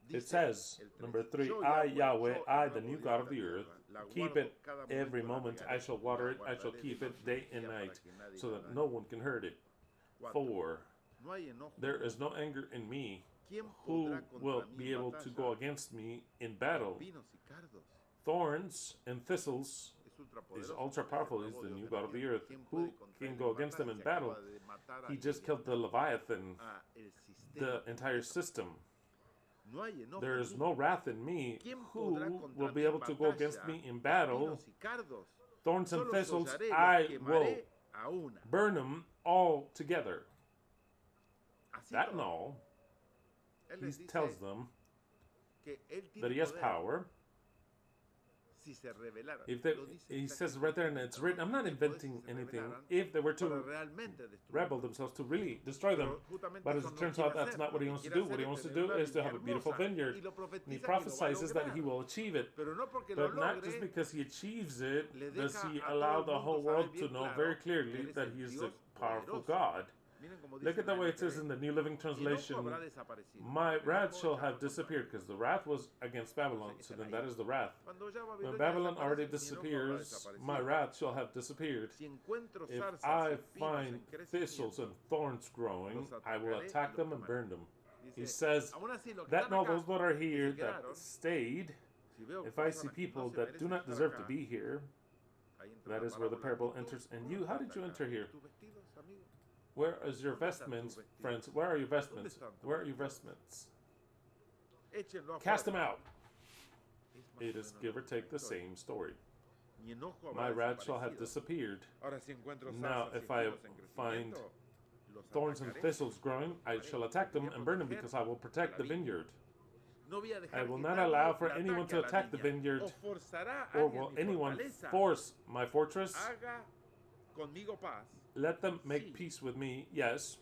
It says, number 3, I, Yahweh, I, the new God of the earth, keep it every moment. I shall water it. I shall keep it day and night, so that no one can hurt it. 4, there is no anger in me. Who will be able to go against me in battle? Thorns and thistles. He's ultra powerful. He's the new God of the earth. Who can go against him in battle? He just killed the Leviathan, the entire system. There is no wrath in me. Who will be able to go against me in battle? Thorns and thistles, I will burn them all together. That and all, he tells them that he has power. If he says right there, and it's written, I'm not inventing anything, if they were to rebel themselves, to really destroy them. But as it turns out, that's not what he wants to do. What he wants to do is to have a beautiful vineyard. And he prophesies that he will achieve it. But not just because he achieves it, does he allow the whole world to know very clearly that he is the powerful God. Look at the way it says in the New Living Translation, my wrath shall have disappeared, because the wrath was against Babylon, so then that is the wrath. When Babylon already disappears, my wrath shall have disappeared. If I find thistles and thorns growing, I will attack them and burn them. He says that no, those that are here that stayed, if I see people that do not deserve to be here, that is where the parable enters. And you, how did you enter here? Where is your vestments, friends? Where are your vestments? Where are your vestments? Cast them out. It is give or take the same story. My wrath shall have disappeared. Now, if I find thorns and thistles growing, I shall attack them and burn them, because I will protect the vineyard. I will not allow for anyone to attack the vineyard, or will anyone force my fortress. Let them make peace with me. Yes.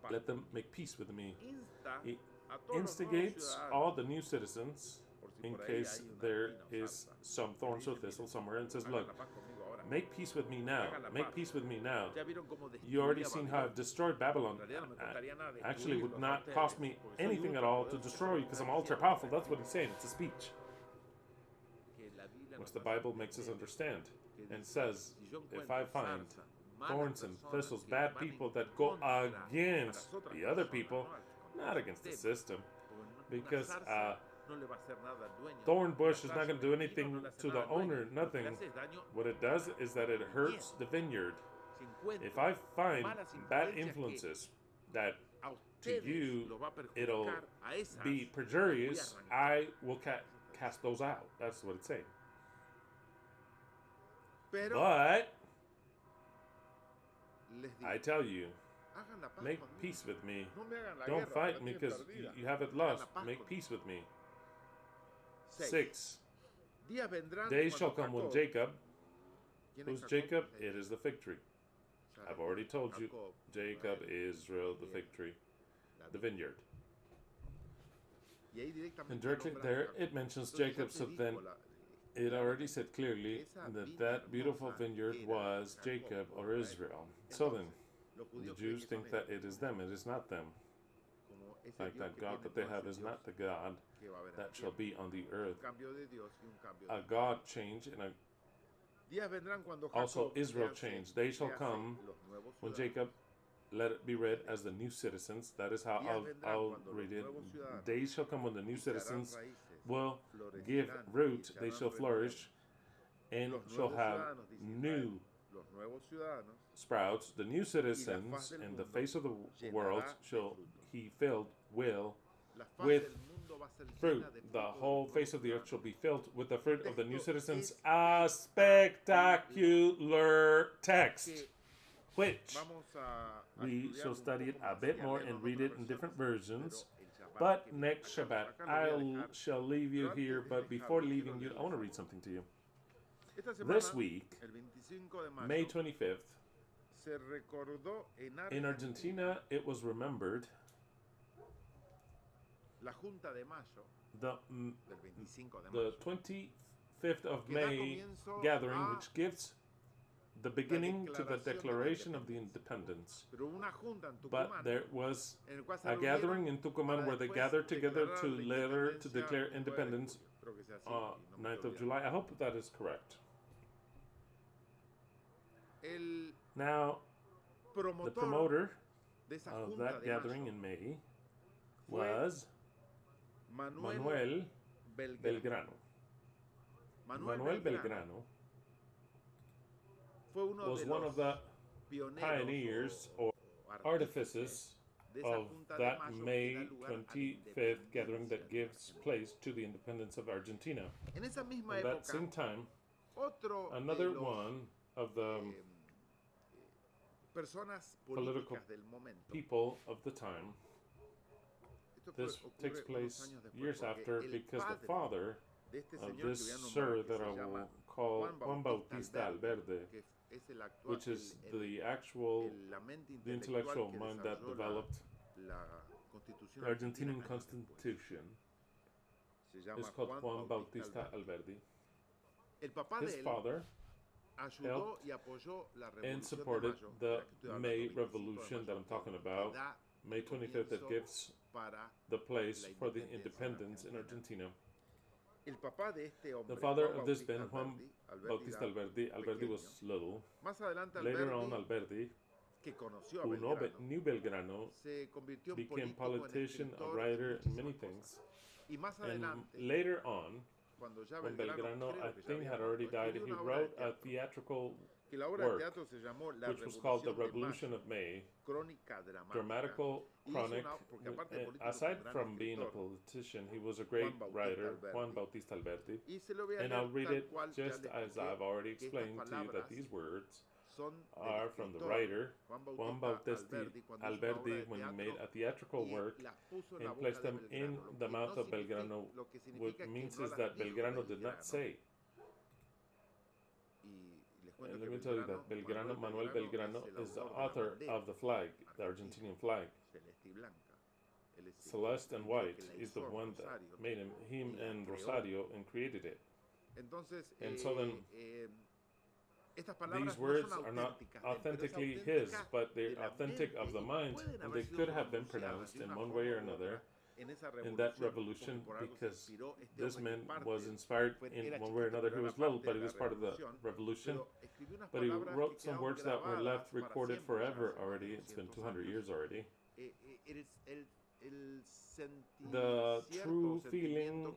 Let them make peace with me. He instigates all the new citizens, in case there is some thorns or thistle somewhere, and says, look, make peace with me now. Make peace with me now. You already seen how I've destroyed Babylon. Actually, it would not cost me anything at all to destroy you, because I'm ultra powerful. That's what he's saying. It's a speech, which the Bible makes us understand. And says, if I find thorns and thistles, bad people that go against the other people, not against the system, because no le va a hacer nada al dueño. Thorn bush La is not going to do zarza de anything encino no le hace to nada the al dueño. owner, Lo que nothing. le hace es daño What it does al is that it hurts viñedo. the vineyard. Si encuentro If I find malas bad influencias que influences that a to ustedes you los va a it'll perjudicar, a esas be voy a perjurious, arrancar. I will cast those out. That's what it's saying. Pero But les digo, I tell you, hagan la paz make conmigo. peace with me. No me hagan la Don't guerra, fight la me tienen because perdida. you have it Hagan lost. la paz Make conmigo. peace with me. 6. 6. Días vendrán Days shall cuando come when Jacob, Jacob, ¿quién es who's Jacob? Jacob? It is the fig tree. Jacob, I've already told you, Jacob, Jacob, Israel, Israel, the fig tree, the vineyard. Y ahí directamente And directly nombra a there Jacob. it mentions Entonces ya Jacob, te so dijo then it already said clearly that that beautiful vineyard was Jacob or Israel. So then, los the judíos Jews creen que think son that ellos, it is them, it is not them. como ese Like Dios that que God tienen, that they no es have el is Dios not the God que va a haber en that la shall tierra. be on the earth. Un cambio de Dios y un cambio de A Dios. God change and Días vendrán cuando also Jacob Israel le hace- change. They shall le hace come los nuevos when ciudadanos. Jacob, let it be read as the new citizens. That is how I'll read it. Days shall come when the new citizens will give root, they shall flourish, and shall have new Los nuevos ciudadanos sprouts. The new citizens and the face of the world shall he filled will la faz with del mundo va a ser fruit. llena de The fruto de whole los face of the nuevos earth shall be filled with the fruit of the new citizens. Es A spectacular text, que which vamos a we estudiar shall un study it poco a más bit y more haremos and read otras it in different versiones, versions. pero el Shabbat But que viene next acá por Shabbat, acá lo voy a I dejar. shall leave you Pero here. antes de But before dejarlo, leaving you, quiero I want to leerles read algo. something to you. Esta This semana, week, el 25 de mayo, May 25th, se recordó in Argentina, it was remembered la Junta de Mayo the del 25 de the mayo 25th of que da May comienzo gathering, a which gives the beginning to the Declaración Declaration de of the Independence. pero una junta en But Tucumán there was en el cual se a gathering reunieron in Tucumán para where they después gathered together declarar to la later to independencia declare un 9 de independence julio. Espero que sea así y no me 9th estoy of olvidando. July. I hope that is correct. El Now, the promotor promoter de esa of junta that de gathering mayo in May fue was Manuel Belgrano. Manuel Belgrano fue uno was de one los of the pioneros pioneers o or artifices de esa of junta de that mayo que May da lugar a la 25th gathering independencia that de gives Argentina. place to the independence of Argentina. En esa misma At that época, same time, otro another de los one of the personas political políticas del momento. people of the time, Esto this ocurre takes unos place años después, years porque after el because the padre father de este of señor que this voy a nombrar, sir que that se I llama will call Juan Bautista Alverde, que es el actual, which is the actual, la mente the intellectual que mind that desarrolló developed la Constitución the Argentinian años Constitution, después. Se llama is called Juan Bautista Alberdi. Alverdi. El papá His de él father ayudó y apoyó la and revolución de supported mayo, the de la que estoy hablando, May 25 de Revolution mayo, that I'm talking que about, da May 25th, that comienzo gives para the place la for the independencia en independence in Argentina. Argentina. El papá de este hombre, The father Juan of this Bautista man, Juan Alberdi Bautista era Alberdi, Alberdi pequeño. was little. Más adelante Later Alberdi, on, Alberdi, que conoció a who Belgrano, knew Belgrano, se convirtió en became político, en politician, a escritor, writer, en and many muchísimas things. cosas. Y más And adelante, later on, cuando ya when Belgrano, Belgrano, creo I que ya think, había had muerto, already died, escribió he una obra de wrote a teatro, theatrical que la obra de work, teatro se llamó La which was called The Revolución Revolution de of May, Mayo, crónica dramática. dramatical Y hizo chronic. porque aparte de político, Aside fue un gran from being a escritor. politician, he was a great Bautista writer, Alberdi. Juan Bautista Alberdi. Y se lo voy a And leer I'll read tal it cual ya just le as expliqué, I've already que estas explained to you that palabras these words son del are from the escritor writer Juan Bautista Alberdi, cuando hizo una obra Alberdi de when he teatro made a theatrical y work las puso en la and boca placed de them in Belgrano, lo the que mouth no of Belgrano. lo que What significa means que no is las that dijo Belgrano did not Belgrano. say. Y les cuento And que let me tell you that Belgrano, Manuel Belgrano is the author of the flag, the Argentinian flag. celeste y blanca. Él es el Celeste and que white la is the hizo one that Rosario. made him la and creó. Rosario and created it. Entonces, And so then, estas palabras these words no son are not auténticas de él, pero es authentically auténtica his, but they're de la authentic of mente the y mind, pueden and haber they sido could have been pronunciadas pronounced de in una one forma way or u otra another en esa in that porque revolution por algo se because inspiró este this hombre que man parte was inspired in era one way or chiquito, another. pero He era was little, parte but de he la was part of the revolución, revolution. pero escribió unas But he palabras wrote que some quedaron words that were grabadas left para recorded siempre, ya forever hace más de already. It's been 200 200 años. years already. the true feeling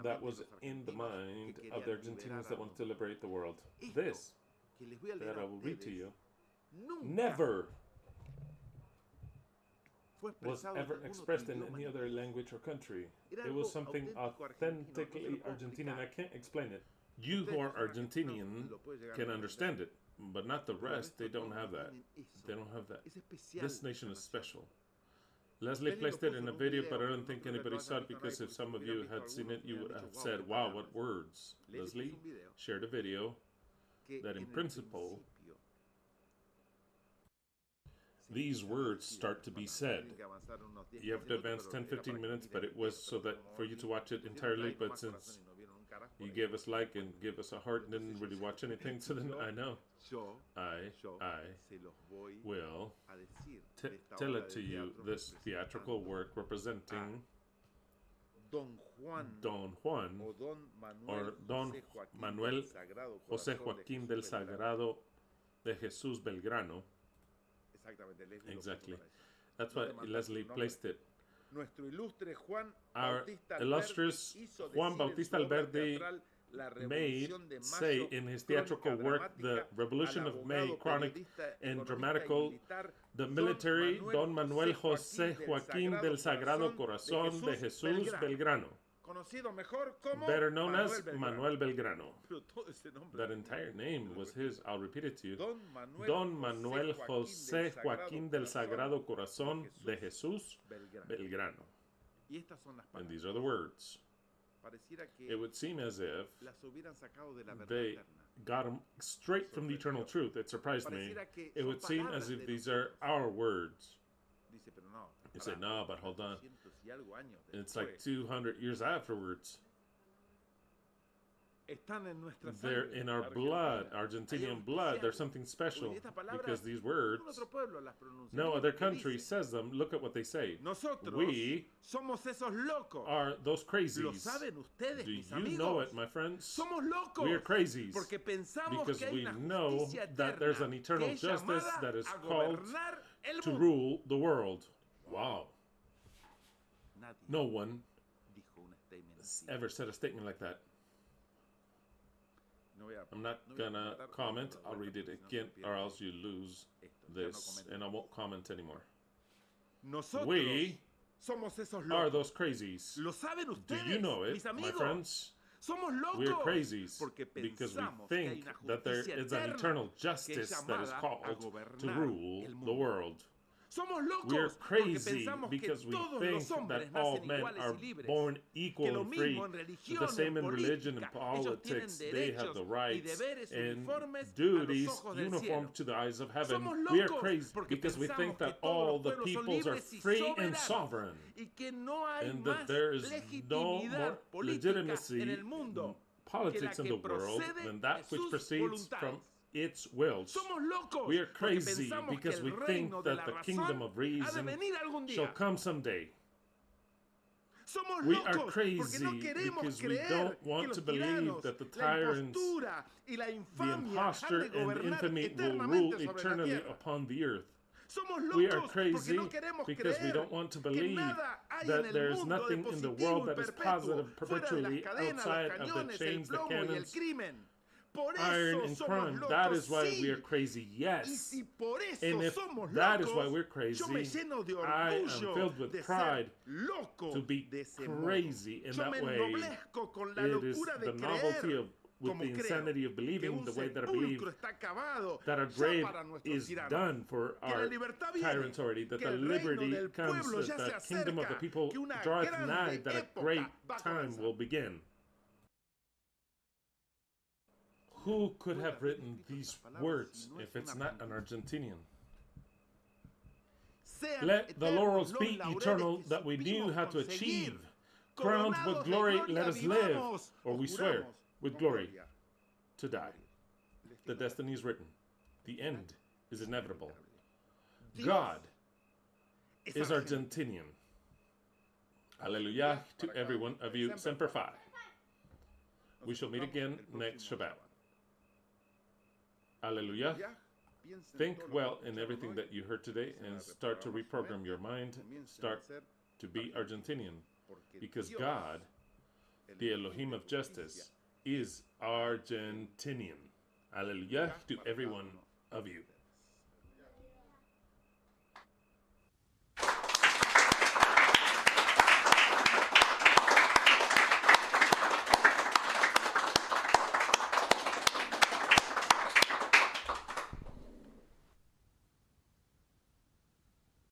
that was in the mind of the Argentinians that want to liberate the world. This that I will read to you never was ever expressed in any other language or country. It was something authentically Argentinian. I can't explain it. You who are Argentinian can understand it, but not the rest. They don't have that. They don't have that. This nation is special. Leslie placed it in a video, but I don't think anybody saw it, because if some of you had seen it, you would have said, wow, what words. Leslie shared a video that in principle, these words start to be said. You have to advance 10-15 minutes, but it was so that for you to watch it entirely, but since you gave us like and gave us a heart and didn't really watch anything, so then I know. I will tell it to you, this theatrical work representing Don Juan, or Don Manuel José Joaquín del Sagrado de Jesús Belgrano. Exactly. That's why Leslie placed it. Our illustrious Juan Bautista Alberdi made say in his theatrical work, The Revolution of May, chronic and dramatical, the military Don Manuel José Joaquín del Sagrado Corazón de Jesús Belgrano, better known as Manuel Belgrano. That entire name was his. I'll repeat it to you. Don Manuel José Joaquín del Sagrado Corazón de Jesús Belgrano. And these are the words. It would seem as if they got them straight from the eternal truth. It surprised me. It would seem as if these are our words. You say, no, but hold on. It's like 200 years afterwards. They're in our blood, Argentinian blood. There's something special because these words, no other country says them. Look at what they say. We are those crazies. Do you know it, my friends? We are crazies because we know that there's an eternal justice that is called to rule the world. Wow. No one ever said a statement like that. I'm not gonna comment. I'll read it again, or else you lose this, and I won't comment anymore. We are those crazies. Do you know it, my friends? We are crazies because we think that there is an eternal justice that is called to rule the world. We are crazy because we think that all men are born equal and free. The same in religion and politics. They have the rights and duties uniform to the eyes of heaven. We are crazy because we think that all the peoples are free and sovereign, and that there is no more legitimacy in politics in the world than that which proceeds from its wills. We are crazy because we think that the kingdom of reason shall come someday. We are crazy because we don't want to believe that the tyrants, the imposture, and the infamy will rule eternally upon the earth. We are crazy because we don't want to believe that there is nothing in the world that is positive perpetually outside of the chains, the cannons, iron and crime. That is why we are crazy, yes. And if that is why we're crazy, I am filled with pride to be crazy in that way. It is the novelty of, with the insanity of believing the way that I believe that our grave is done for our tyrants already, that the liberty comes, that the kingdom of the people draweth nigh, that a great time will begin. Who could have written these words if it's not an Argentinian? Let the laurels be eternal that we knew how to achieve. Crowned with glory, let us live, or we swear, with glory, to die. The destiny is written. The end is inevitable. God is Argentinian. Hallelujah to every one of you. Semper Fi. We shall meet again next Shabbat. Hallelujah. Think well in everything that you heard today and start to reprogram your mind. Start to be Argentinian, because God, the Elohim of justice, is Argentinian. Hallelujah to every one of you.